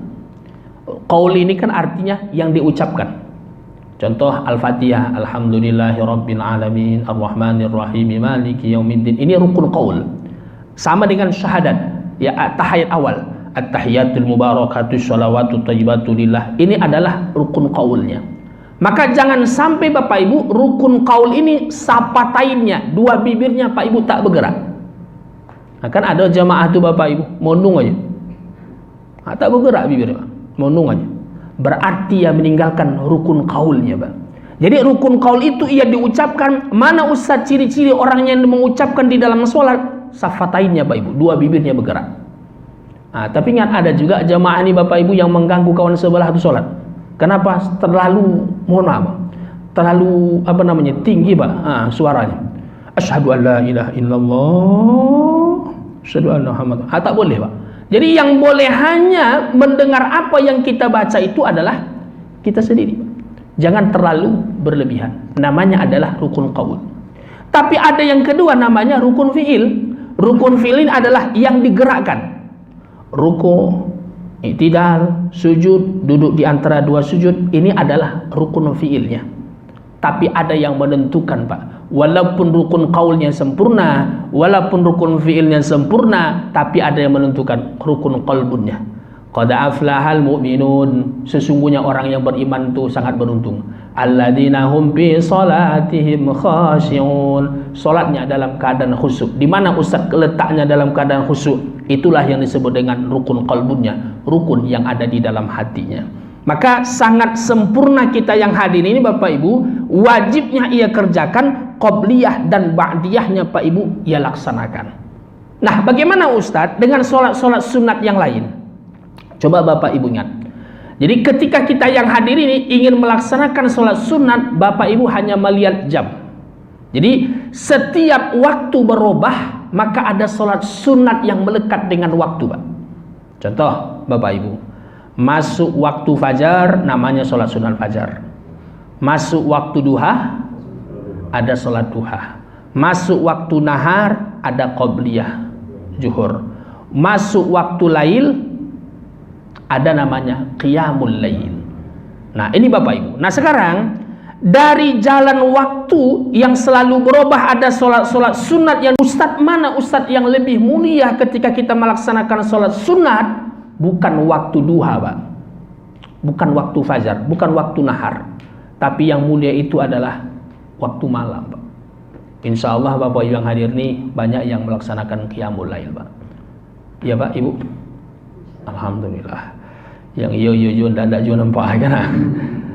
Qaul ini kan artinya yang diucapkan. Contoh Al-Fatihah, Alhamdulillahirabbil alamin, Ar-Rahmanir-Rahim, Maliki yaumiddin. Ini rukun qaul. Sama dengan syahadat, ya tahiyat awal, at-tahiyatul mubarakatus shalawatut thayyibatu lillah. Ini adalah rukun qaulnya. Maka jangan sampai Bapak Ibu rukun qaul ini sapatainnya, dua bibirnya Pak Ibu tak bergerak. Nah, kan ada jamaah tuh Bapak Ibu monung aja. Tak bergerak bibirnya, monung aja. Berarti ia meninggalkan rukun qaulnya, Pak. Jadi rukun qaul itu ia diucapkan. Mana Ustaz ciri-ciri orang yang mengucapkan di dalam sholat? Safatainnya Pak Ibu, dua bibirnya bergerak. Nah, tapi ingat ada juga jamaah ini Bapak Ibu yang mengganggu kawan sebelah itu sholat. Kenapa? Terlalu, mohon maaf, terlalu tinggi Pak suaranya. Asyhadu an la ilaha illallah, asyhadu anna Muhammad. Tak boleh Pak. Jadi yang boleh hanya mendengar apa yang kita baca itu adalah kita sendiri. Jangan terlalu berlebihan. Namanya adalah rukun qaul. Tapi ada yang kedua namanya rukun fi'il. Rukun fi'il adalah yang digerakkan. Ruku, i'tidal, sujud, duduk di antara dua sujud, ini adalah rukun fi'ilnya. Tapi ada yang menentukan Pak. Walaupun rukun qaulnya sempurna, walaupun rukun fi'ilnya sempurna, tapi ada yang menentukan rukun qalbunnya. Qad aflahal mu'minun, sesungguhnya orang yang beriman itu sangat beruntung. Alladzina hum fi salatihim khashi'un, salatnya dalam keadaan khusyuk. Di mana Ustaz letaknya dalam keadaan khusyuk? Itulah yang disebut dengan rukun qalbunnya, rukun yang ada di dalam hatinya. Maka sangat sempurna kita yang hadir ini Bapak Ibu, wajibnya ia kerjakan, qobliyah dan ba'diyahnya Pak Ibu ia laksanakan. Nah, bagaimana Ustadz dengan sholat-sholat sunat yang lain? Coba Bapak Ibu ingat. Jadi ketika kita yang hadir ini ingin melaksanakan sholat sunat, Bapak Ibu hanya melihat jam. Jadi setiap waktu berubah, maka ada sholat sunat yang melekat dengan waktu Pak. Contoh Bapak Ibu, masuk waktu fajar namanya sholat sunat fajar. Masuk waktu duha ada sholat duha. Masuk waktu nahar ada qobliyah zuhur. Masuk waktu lail ada namanya qiyamul lail. Nah ini Bapak Ibu. Nah sekarang dari jalan waktu yang selalu berubah ada sholat-sholat sunat yang Ustadz mana Ustadz yang lebih mulia ketika kita melaksanakan sholat sunat? Bukan waktu duha Pak, bukan waktu fajar, bukan waktu nahar, tapi yang mulia itu adalah waktu malam Pak. Insya Allah Bapak Ibu yang hadir nih banyak yang melaksanakan qiyamul lail Pak. Ya Pak Ibu, alhamdulillah. Yang iyo ndak juga nampak kan.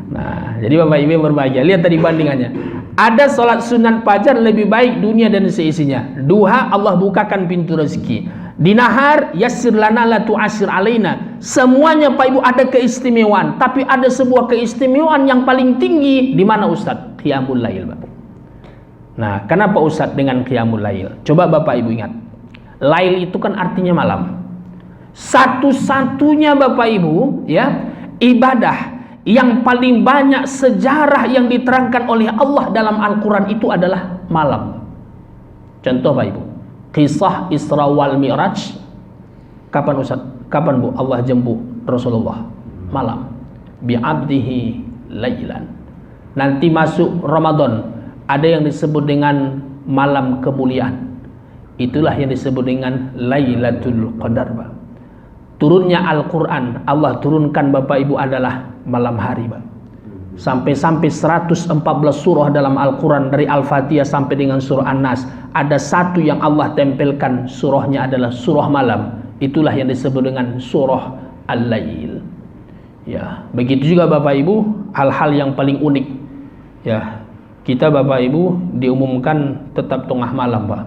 Nah, jadi Bapak Ibu yang berbahagia, lihat tadi bandingannya. Ada sholat sunat fajar lebih baik dunia dan seisinya. Duha Allah bukakan pintu rezeki. Di nahar yassir lana la tu'assir alaina. Semuanya Pak Ibu ada keistimewaan, tapi ada sebuah keistimewaan yang paling tinggi di mana Ustaz? Qiyamul lail, Pak. Nah, kenapa Ustaz dengan qiyamul lail? Coba Bapak Ibu ingat. Lail itu kan artinya malam. Satu-satunya Bapak Ibu, ya, ibadah yang paling banyak sejarah yang diterangkan oleh Allah dalam Al-Quran itu adalah malam. Contoh Pak Ibu, kisah Isra wal Mi'raj. Kapan Ustaz? Kapan Bu Allah jemput Rasulullah? Malam. Bi'abdihi lailan. Nanti masuk Ramadan ada yang disebut dengan malam kemuliaan. Itulah yang disebut dengan Lailatul Qadar Pak. Turunnya Al-Quran Allah turunkan Bapak Ibu adalah malam hari Pak. Sampai-sampai 114 surah dalam Al-Quran, dari Al-Fatihah sampai dengan surah An-Nas, ada satu yang Allah tempelkan surahnya adalah surah malam. Itulah yang disebut dengan surah Al-Lail. Ya, begitu juga Bapak Ibu hal-hal yang paling unik. Ya, kita Bapak Ibu diumumkan tetap tengah malam Pak.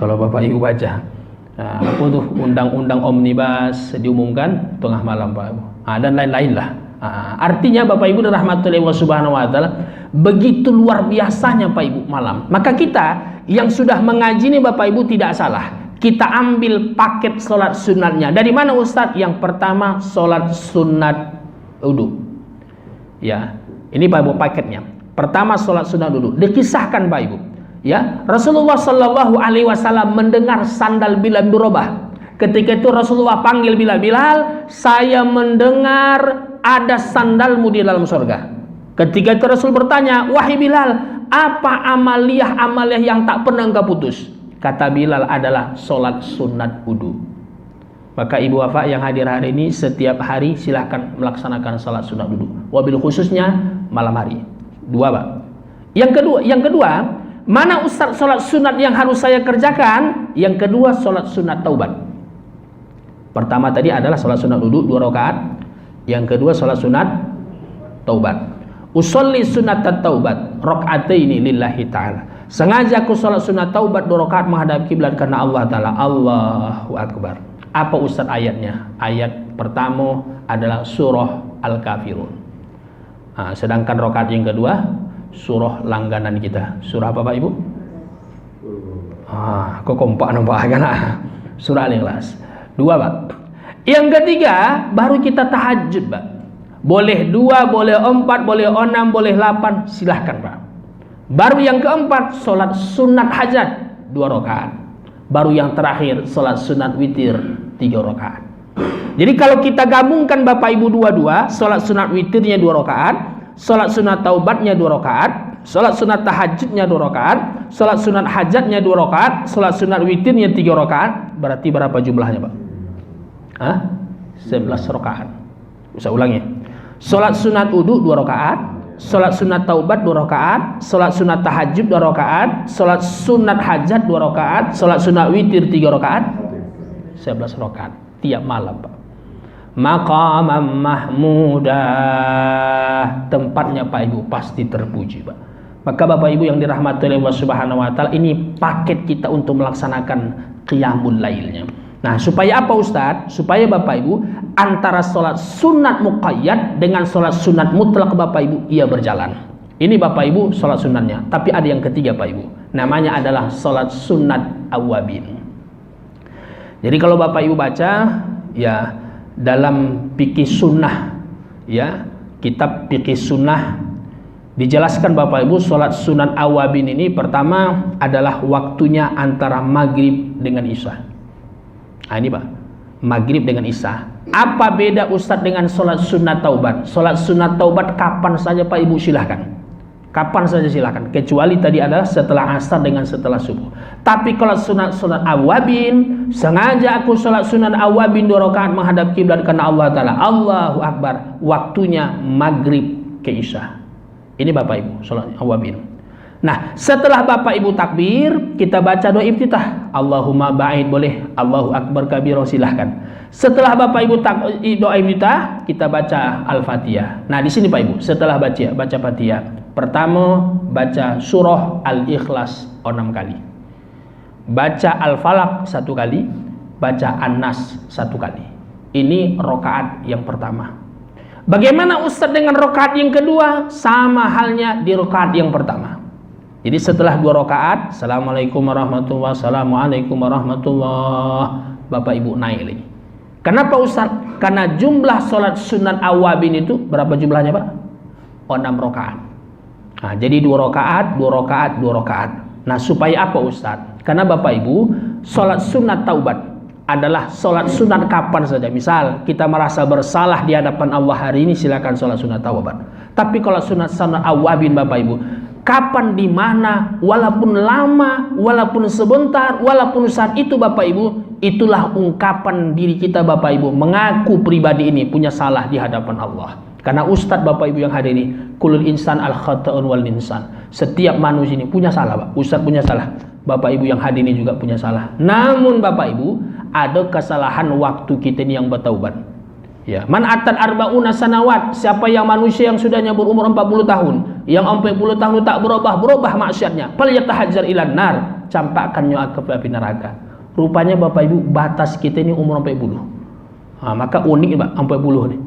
Kalau Bapak Ibu baca, apa tuh undang-undang omnibus diumumkan tengah malam Pak Ibu. Dan lain-lain lah. Artinya Bapak Ibu rahmatullahi wa subhanahu wa ta'ala, begitu luar biasanya Pak Ibu malam. Maka kita yang sudah mengaji ini Bapak Ibu tidak salah. Kita ambil paket sholat sunatnya. Dari mana Ustadz? Yang pertama sholat sunat wudu. Ya, Ini Pak Ibu paketnya. Pertama sholat sunnah dulu. Dikisahkan Pak Ibu, ya, Rasulullah Shallallahu Alaihi Wasallam mendengar sandal Bilal bin Rabah. Ketika itu Rasulullah panggil Bilal, Bilal, saya mendengar ada sandalmu di dalam surga. Ketika itu Rasul bertanya, wahai Bilal, apa amaliyah yang tak pernah engkau putus? Kata Bilal, adalah sholat sunat wudu. Maka ibu wafa yang hadir hari ini, setiap hari silahkan melaksanakan sholat sunat wudu. Wabil khususnya malam hari. Dua, Pak. Yang kedua, mana Ustaz sholat sunat yang harus saya kerjakan? Yang kedua, sholat sunat taubat. Pertama tadi adalah sholat sunat wudu 2 rakaat. Yang kedua sholat sunat taubat. Usolli sunat taubat rakaataini lillahi ta'ala. Sengaja aku sholat sunat taubat 2 rakaat menghadap kiblat karena Allah Ta'ala. Allahu Akbar. Apa Ustaz ayatnya? Ayat pertama adalah surah Al-Kafirun. Nah, sedangkan rakaat yang kedua surah langganan kita. Surah apa Pak Ibu? Kok kompak nampak kan? Surah Al-Ikhlas. 2 Pak. Yang ketiga baru kita tahajud Pak. Boleh 2, boleh 4, boleh 6, boleh 8, silahkan Pak. Baru yang keempat sholat sunat hajat 2 rakaat. Baru yang terakhir sholat sunat witir 3 rakaat. Jadi kalau kita gabungkan Bapak Ibu dua-dua, sholat sunat witirnya 2 rakaat, sholat sunat taubatnya 2 rakaat, sholat sunat tahajudnya 2 rakaat, sholat sunat hajatnya 2 rakaat, sholat sunat witirnya 3 rakaat, berarti berapa jumlahnya Pak? 11 rakaat. Bisa ulangi. Sholat sunat wudu 2 rakaat, sholat sunat taubat 2 rakaat, sholat sunat tahajud 2 rakaat, sholat sunat hajat 2 rakaat, sholat sunat witir 3 rakaat, 11 rakaat tiap malam Pak. Maqamam mahmudah, tempatnya Pak Ibu pasti terpuji Pak. Maka Bapak Ibu yang dirahmati oleh Allah Subhanahu wa taala, ini paket kita untuk melaksanakan qiyamul lailnya. Nah, supaya apa Ustadz? Supaya Bapak Ibu antara sholat sunat muqayyad dengan sholat sunat mutlak Bapak Ibu ia berjalan. Ini Bapak Ibu sholat sunatnya. Tapi ada yang ketiga Pak Ibu. Namanya adalah sholat sunat awabin. Jadi kalau Bapak Ibu baca ya dalam fikih sunnah, ya kitab fikih sunnah, dijelaskan Bapak Ibu sholat sunat awabin ini pertama adalah waktunya antara maghrib dengan isya. Nah ini Pak, maghrib dengan isya. Apa beda Ustadz dengan sholat sunat taubat? Sholat sunat taubat kapan saja Pak Ibu silahkan. Kapan saja silahkan. Kecuali tadi adalah setelah asar dengan setelah subuh. Tapi kalau sunat awabin, sengaja aku sholat sunat awabin 2 rakaat menghadap kiblat karena Allah Ta'ala. Allahu Akbar. Waktunya maghrib ke isya. Ini Bapak Ibu sholat awabin. Nah, setelah Bapak Ibu takbir, kita baca doa iftitah. Allahumma ba'id boleh, Allahu Akbar kabiro silahkan. Setelah Bapak Ibu doa iftitah, kita baca Al-Fatihah. Nah, di sini Pak Ibu, setelah baca Fatihah, pertama baca surah Al-Ikhlas 6 kali. Baca Al-Falaq 1 kali, baca An-Nas 1 kali. Ini rakaat yang pertama. Bagaimana Ustadz dengan rakaat yang kedua? Sama halnya di rakaat yang pertama. Jadi setelah 2 rakaat, Assalamualaikum warahmatullahi wabarakatuh, Assalamualaikum warahmatullahi, Bapak Ibu naik lagi. Kenapa Ustaz? Karena jumlah sholat sunat awabin itu berapa jumlahnya Pak? 6 rakaat. Nah, jadi 2 rakaat, 2 rakaat, 2 rakaat. Nah, supaya apa Ustaz? Karena Bapak Ibu, sholat sunat taubat adalah sholat sunat kapan saja. Misal kita merasa bersalah di hadapan Allah hari ini, silakan sholat sunat taubat. Tapi kalau sunat awabin Bapak Ibu, kapan, di mana, walaupun lama, walaupun sebentar, walaupun saat itu Bapak Ibu, itulah ungkapan diri kita Bapak Ibu, mengaku pribadi ini punya salah di hadapan Allah. Karena Ustadz Bapak Ibu yang hadir ini, kulul insan al khata'un wal insan. Setiap manusia ini punya salah Pak. Ustadz punya salah, Bapak Ibu yang hadir ini juga punya salah. Namun Bapak Ibu, ada kesalahan waktu kita ini yang bertaubat. Ya, man atat arba'una sanawat, siapa yang manusia yang sudahnya berumur 40 tahun, yang 40 tahun tak berubah maksiatnya, fal yatahajjar ilan nar, campakkannya ke api neraka. Rupanya Bapak Ibu batas kita ini umur 40. Nah, maka unik Pak 40 nih.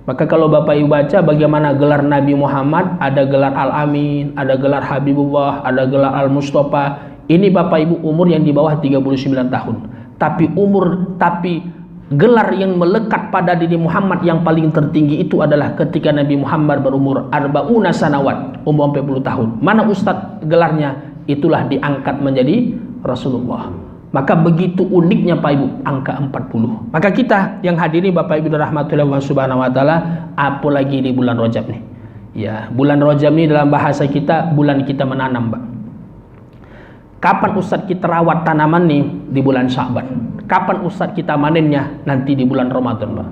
Maka kalau Bapak Ibu baca bagaimana gelar Nabi Muhammad, ada gelar Al-Amin, ada gelar Habibullah, ada gelar Al-Mustafa. Ini Bapak Ibu umur yang di bawah 39 tahun. Tapi gelar yang melekat pada diri Muhammad yang paling tertinggi itu adalah ketika Nabi Muhammad berumur arba'una sanawat, umur 40 tahun. Mana ustadz gelarnya? Itulah diangkat menjadi Rasulullah. Maka begitu uniknya Pak Ibu angka 40. Maka kita yang hadiri Bapak Ibu rahmatullahi subhanahu wa taala, apalagi di bulan Rajab nih. Ya, bulan Rajab ini dalam bahasa kita bulan kita menanam, Pak. Kapan ustadz kita rawat tanaman nih? Di bulan Sya'ban. Kapan ustadz kita manennya? Nanti di bulan Ramadan, Pak.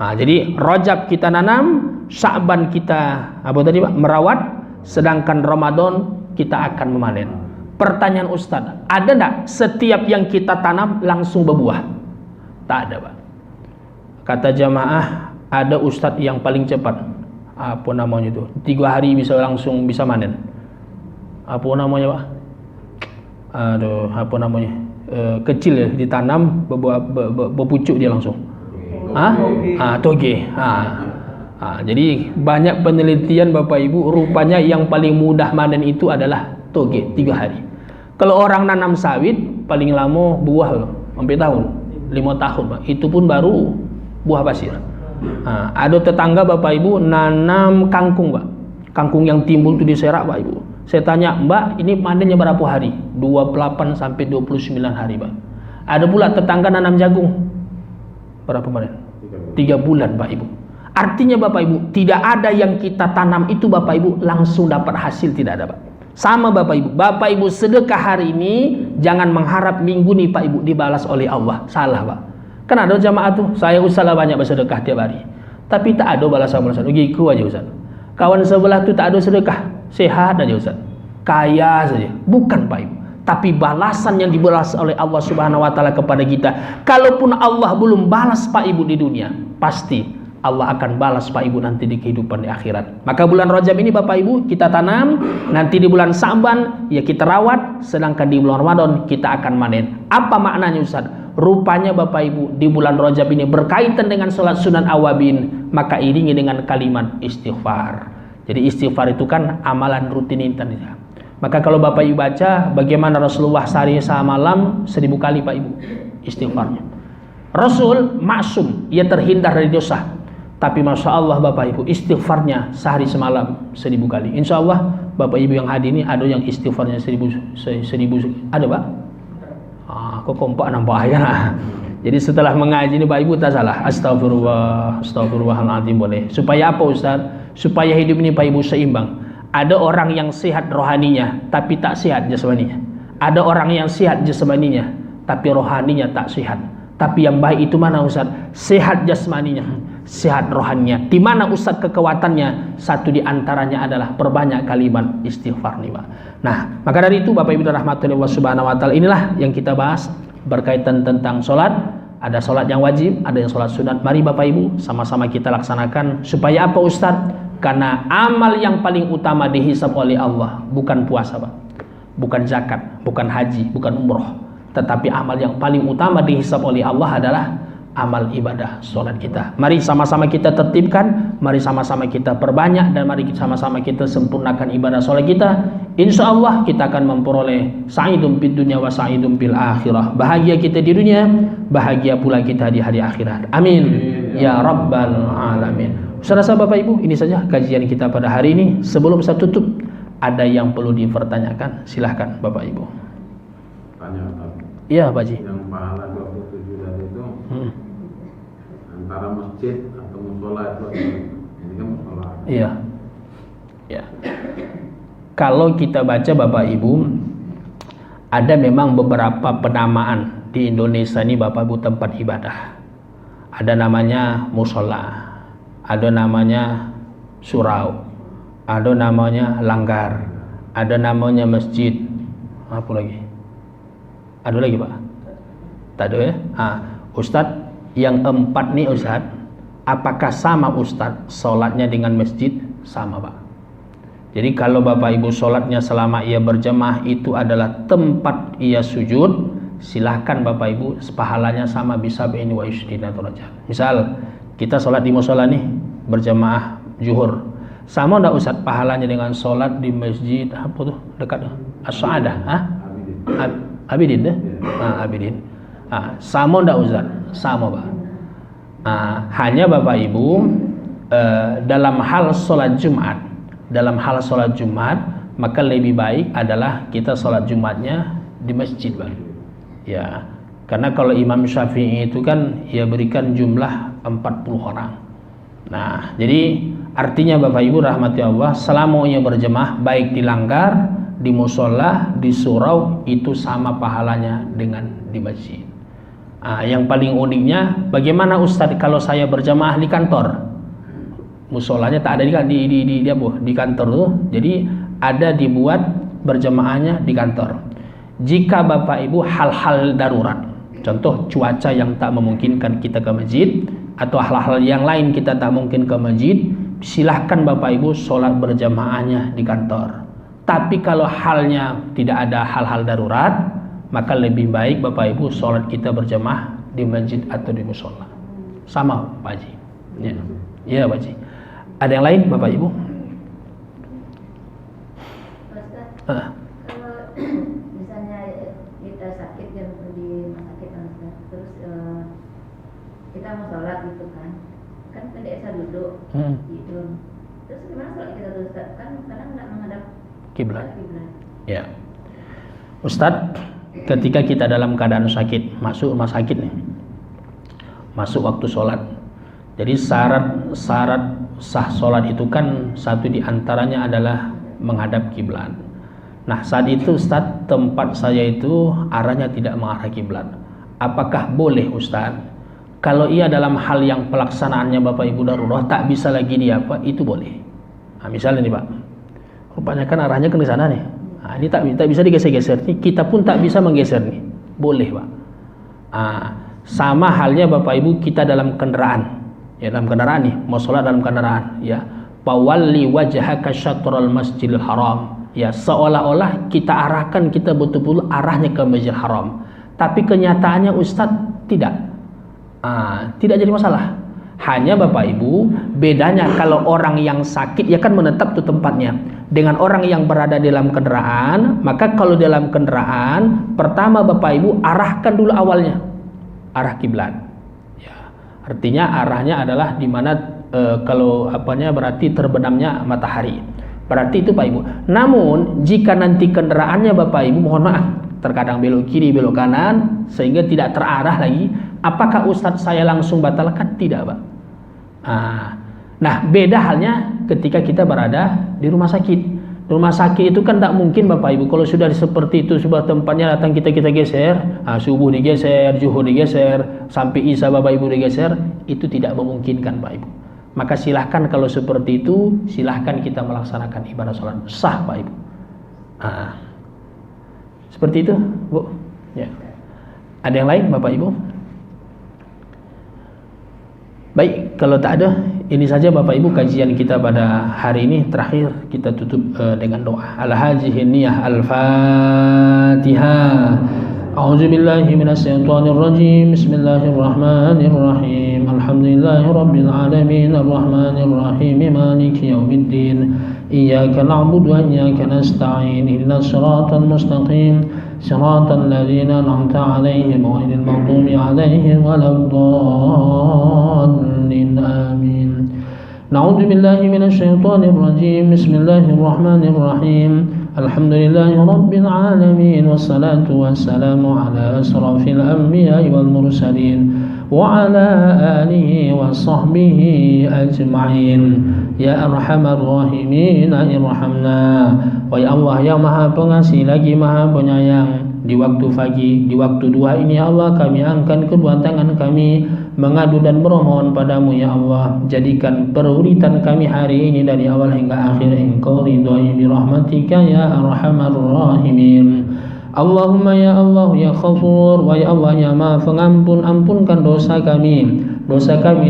Nah, jadi Rajab kita nanam, Sya'ban kita Pak? Merawat, sedangkan Ramadan kita akan memanen. Pertanyaan ustadz, ada enggak setiap yang kita tanam langsung berbuah? Tak ada, Pak. Kata jamaah, ada ustadz yang paling cepat. Apa namanya itu? 3 hari langsung bisa manen. Apa namanya, Pak? Aduh, apa namanya? Kecil ya, ditanam berpucuk dia langsung. Toge. Jadi banyak penelitian Bapak Ibu, rupanya yang paling mudah manen itu adalah toge, 3 hari. Kalau orang nanam sawit paling lama buah sampai tahun, 5 tahun, Pak. Itu pun baru buah pasir. Ada tetangga Bapak Ibu nanam kangkung, Pak. Kangkung yang timbul itu diserak, Pak Ibu. Saya tanya, Mbak, ini manennya berapa hari? 28 sampai 29 hari, Pak. Ada pula tetangga nanam jagung. Berapa manen? 3 bulan, Pak Ibu. Artinya Bapak Ibu, tidak ada yang kita tanam itu Bapak Ibu langsung dapat hasil, tidak ada, Pak. Sama Bapak Ibu. Bapak Ibu sedekah hari ini jangan mengharap minggu nih Pak Ibu dibalas oleh Allah. Salah, Pak. Kan ada jamaah tuh, saya usaha banyak bersedekah tiap hari, tapi tak ada balasan-balasan. Giku aja Ustaz. Kawan sebelah tuh tak ada sedekah, sehat aja Ustaz, kaya saja. Bukan Pak Ibu, tapi balasan yang dibalas oleh Allah Subhanahu wa taala kepada kita. Kalaupun Allah belum balas Pak Ibu di dunia, pasti Allah akan balas Pak Ibu nanti di kehidupan di akhirat. Maka bulan Rajab ini Bapak Ibu kita tanam, nanti di bulan Sya'ban ya kita rawat, sedangkan di bulan Ramadan kita akan manen. Apa maknanya Ustaz? Rupanya Bapak Ibu di bulan Rajab ini berkaitan dengan sholat sunan awabin, maka iringi dengan kalimat istighfar. Jadi istighfar itu kan amalan rutinitas. Maka kalau Bapak Ibu baca bagaimana Rasulullah sehari semalam 1000 kali Pak Ibu istighfarnya. Rasul maksum, ia terhindar dari dosa. Tapi Masya Allah Bapak Ibu istighfarnya sehari semalam 1000 kali. Insya Allah Bapak Ibu yang hadir ini ada yang istighfarnya 1000 ada, Pak? Kok kompak nampak ya. Jadi setelah mengaji ini Bapak Ibu tak salah. Astagfirullahaladzim boleh. Supaya apa Ustaz? Supaya hidup ini Bapak Ibu seimbang. Ada orang yang sehat rohaninya tapi tak sehat jasmaninya. Ada orang yang sehat jasmaninya tapi rohaninya tak sehat. Tapi yang baik itu mana Ustaz? Sehat jasmaninya, sehat rohaninya. Di mana Ustaz kekuatannya? Satu di antaranya adalah perbanyak kalimat istighfar nih, Pak. Nah, maka dari itu Bapak Ibu rahmatullahi subhanahu wa taala, inilah yang kita bahas berkaitan tentang sholat. Ada sholat yang wajib, ada yang sholat sunat. Mari Bapak Ibu sama-sama kita laksanakan. Supaya apa Ustaz? Karena amal yang paling utama dihisab oleh Allah bukan puasa, Pak, bukan zakat, bukan haji, bukan umroh. Tetapi amal yang paling utama dihisab oleh Allah adalah amal ibadah sholat kita. Mari sama-sama kita tertibkan, mari sama-sama kita perbanyak, dan mari sama-sama kita sempurnakan ibadah sholat kita. Insya Allah kita akan memperoleh sa'idun fid dunya wa sa'idun fil akhirah. Bahagia kita di dunia, bahagia pula kita di hari akhirat. Amin ya rabbal alamin. Saudara-saudara Bapak Ibu, ini saja kajian kita pada hari ini. Sebelum saya tutup, ada yang perlu dipertanyakan? Silahkan Bapak Ibu. Tanya, iya Pak Haji. Yang pahala 27 tadi itu antara masjid atau musola itu, ini kan musola. Iya. Ya. Kalau kita baca Bapak Ibu, ada memang beberapa penamaan di Indonesia ini Bapak Ibu tempat ibadah. Ada namanya musola, ada namanya surau, ada namanya langgar, ada namanya masjid. Apa lagi? Ada lagi Pak? Tak ada ya? Ustadz, yang 4 nih Ustadz, apakah sama Ustadz sholatnya dengan masjid? Sama Pak. Jadi kalau Bapak Ibu sholatnya selama ia berjemaah itu adalah tempat ia sujud, silahkan Bapak Ibu pahalanya sama bisa ini wa yusdina turajat. Misal kita sholat di musola nih berjemaah zuhur, sama enggak Ustadz pahalanya dengan sholat di masjid apa tuh dekat As-Sa'adah? Abidin deh. Abidin. Sama enggak Ustaz? Sama Pak. Hanya Bapak Ibu dalam hal sholat Jumat, maka lebih baik adalah kita sholat Jumatnya di masjid, Bang. Ya, karena kalau Imam Syafi'i itu kan ia berikan jumlah 40 orang. Nah, jadi artinya Bapak Ibu rahmati Allah, selama ia berjemaah baik dilanggar, di musola, di surau, itu sama pahalanya dengan di masjid. Yang paling uniknya, bagaimana Ustadz kalau saya berjamaah di kantor? Musolanya tak ada di kantor tuh. Jadi ada dibuat berjamaahnya di kantor. Jika Bapak Ibu hal-hal darurat, contoh cuaca yang tak memungkinkan kita ke masjid, atau hal-hal yang lain kita tak mungkin ke masjid, silahkan Bapak Ibu sholat berjamaahnya di kantor. Tapi kalau halnya tidak ada hal-hal darurat, maka lebih baik Bapak Ibu sholat kita berjamaah di masjid atau di musola. Sama Pak Haji. Ya Pak Haji. Ada yang lain Bapak Ibu? Kalau misalnya kita sakit yang di rumah sakit, terus kita mau sholat gitu kan tidak bisa duduk, tidur. Terus gimana sholat kita terus? Kan kadang nggak menghadap kiblat. Ya, Ustadz, ketika kita dalam keadaan sakit, masuk rumah sakit nih, masuk waktu sholat. Jadi syarat sah sholat itu kan satu diantaranya adalah menghadap kiblat. Nah saat itu Ustadz, tempat saya itu arahnya tidak mengarah kiblat. Apakah boleh Ustadz? Kalau ia dalam hal yang pelaksanaannya Bapak Ibu darurat tak bisa lagi itu boleh. Misalnya nih Pak, rupanya kan arahnya ke sana nih. Ini tak bisa digeser-geser nih, kita pun tak bisa menggeser nih. Boleh Pak. Sama halnya Bapak Ibu kita dalam kendaraan. Ya dalam kendaraan nih, mau sholat dalam kendaraan. Ya, pawalli wajhaka syatral masjidil haram. Ya, seolah-olah kita arahkan kita betul-betul arahnya ke Masjidil Haram. Tapi kenyataannya Ustadz tidak jadi masalah. Hanya Bapak Ibu, bedanya kalau orang yang sakit ya kan menetap tuh tempatnya. Dengan orang yang berada dalam kendaraan, maka kalau dalam kendaraan, pertama Bapak Ibu arahkan dulu awalnya arah kiblat. Ya, artinya arahnya adalah di mana kalau berarti terbenamnya matahari. Berarti itu Pak Ibu. Namun jika nanti kendaraannya Bapak Ibu mohon maaf, terkadang belok kiri, belok kanan sehingga tidak terarah lagi, apakah Ustadz saya langsung batalkan? Tidak Pak. Nah beda halnya ketika kita berada di rumah sakit. Rumah sakit itu kan tidak mungkin Bapak Ibu kalau sudah seperti itu, sebuah tempatnya datang kita geser, subuh digeser, zuhur digeser, sampai isya Bapak Ibu digeser, itu tidak memungkinkan Pak Ibu. Maka silahkan kalau seperti itu, silahkan kita melaksanakan ibadah sholat sah Pak Ibu. Seperti itu Bu. Ya. Ada yang lain Bapak Ibu? Baik, kalau tak ada, ini saja Bapak Ibu kajian kita pada hari ini. Terakhir kita tutup dengan doa. Al-Hajihi niyah Al-Fatihah. A'udzubillahi minasyaitonirrajim. Bismillahirrahmanirrahim. Alhamdulillahi rabbil alamin arrahmanirrahim maliki yaumiddin. Iyyaka na'budu wa iyyaka nasta'in. Ihdinas siratal mustaqim. Siratal ladzina an'amta 'alaihim ghairil maghdubi 'alaihim waladdallin. Amin. Na'udzubillahi minasyaitonirrajim. Bismillahirrahmanirrahim. Alhamdulillahi rabbil alamin wassalatu wassalamu ala asrafil anbiya'i wal mursalin wa ala alihi wa sahbihi ajma'in. Ya arhamar rahimin irhamna. Wahai Allah yang maha pengasih lagi maha penyayang, di waktu pagi, di waktu duha ini ya Allah, kami angkat kedua tangan kami mengadu dan bermohon padamu ya Allah. Jadikan peruritan kami hari ini dari awal hingga akhir Engkau ridhoi birahmatika ya arhamar rahimin. Allahumma ya Allah ya Ghafur, wa ya Allah ya Maha Pengampun, ampunkan dosa kami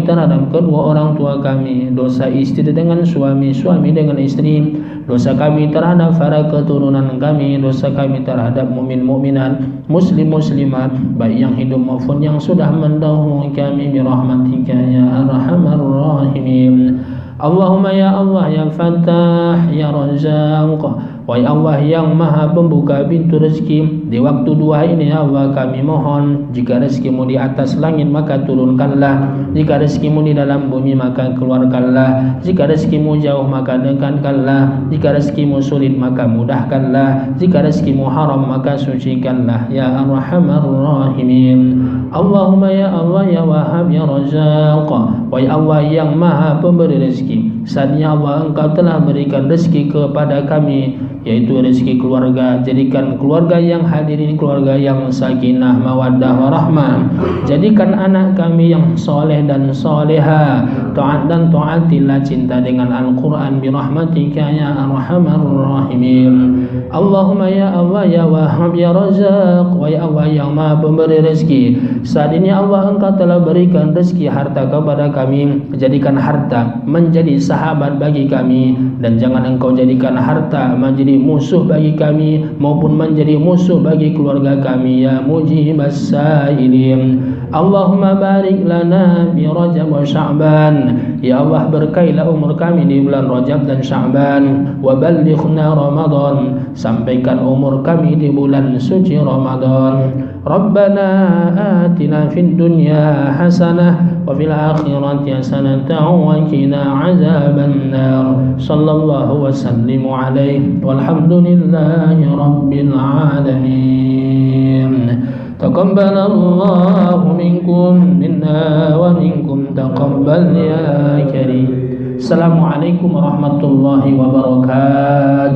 terhadap kedua orang tua kami, dosa istri dengan suami, suami dengan istri, dosa kami terhadap para keturunan kami, dosa kami terhadap mukmin mukminat, muslim muslimat, baik yang hidup maupun yang sudah mendahului kami birahmatika ya arhamar rahimin. Allahumma ya Allah ya Fattah ya Razzaq, Wahai Allah yang maha pembuka pintu rezeki, di waktu duha ini ya Allah kami mohon, jika rezekimu di atas langit maka turunkanlah, jika rezekimu di dalam bumi maka keluarkanlah, jika rezekimu jauh maka dekatkanlah, jika rezekimu sulit maka mudahkanlah, jika rezekimu haram maka sucikanlah ya Arhamar Rahimin. Allahumma ya Allah ya Wahhab ya Razzaq, wahai Allah yang maha pemberi rezeki, saatnya Allah engkau telah berikan rezeki kepada kami, yaitu rezeki keluarga. Jadikan keluarga yang hadir ini keluarga yang sakinah, mawaddah, warahmah. Jadikan anak kami yang soleh dan soleha, taat dan taatilah, cinta dengan Al-Quran birahmatika ya Arhamar Rahimin. Allahumma ya Allah ya Wahhab ya Razzaq, wahai Allah yang maha pemberi rezeki, saat ini Allah engkau telah berikan rezeki harta kepada kami. Jadikan harta menjadi sahabat bagi kami, dan jangan engkau jadikan harta menjadi musuh bagi kami maupun menjadi musuh bagi keluarga kami ya Mujibas Sailin. Allahumma barik lana fi Rajab wa Sya'ban, ya Allah berkailah umur kami di bulan Rajab dan Sya'ban, wa ballighna Ramadan, sampaikan umur kami di bulan suci Ramadan. Rabbana atina fid dunya hasanah wa fil akhirati hasanatan wa qina azaban nar. Sallallahu wa sallimu alaihi walhamdulillahi rabbil alamin. Taqabbalallahu minkum minna wa minkum taqabbal ya karim. Assalamualaikum warahmatullahi wabarakatuh.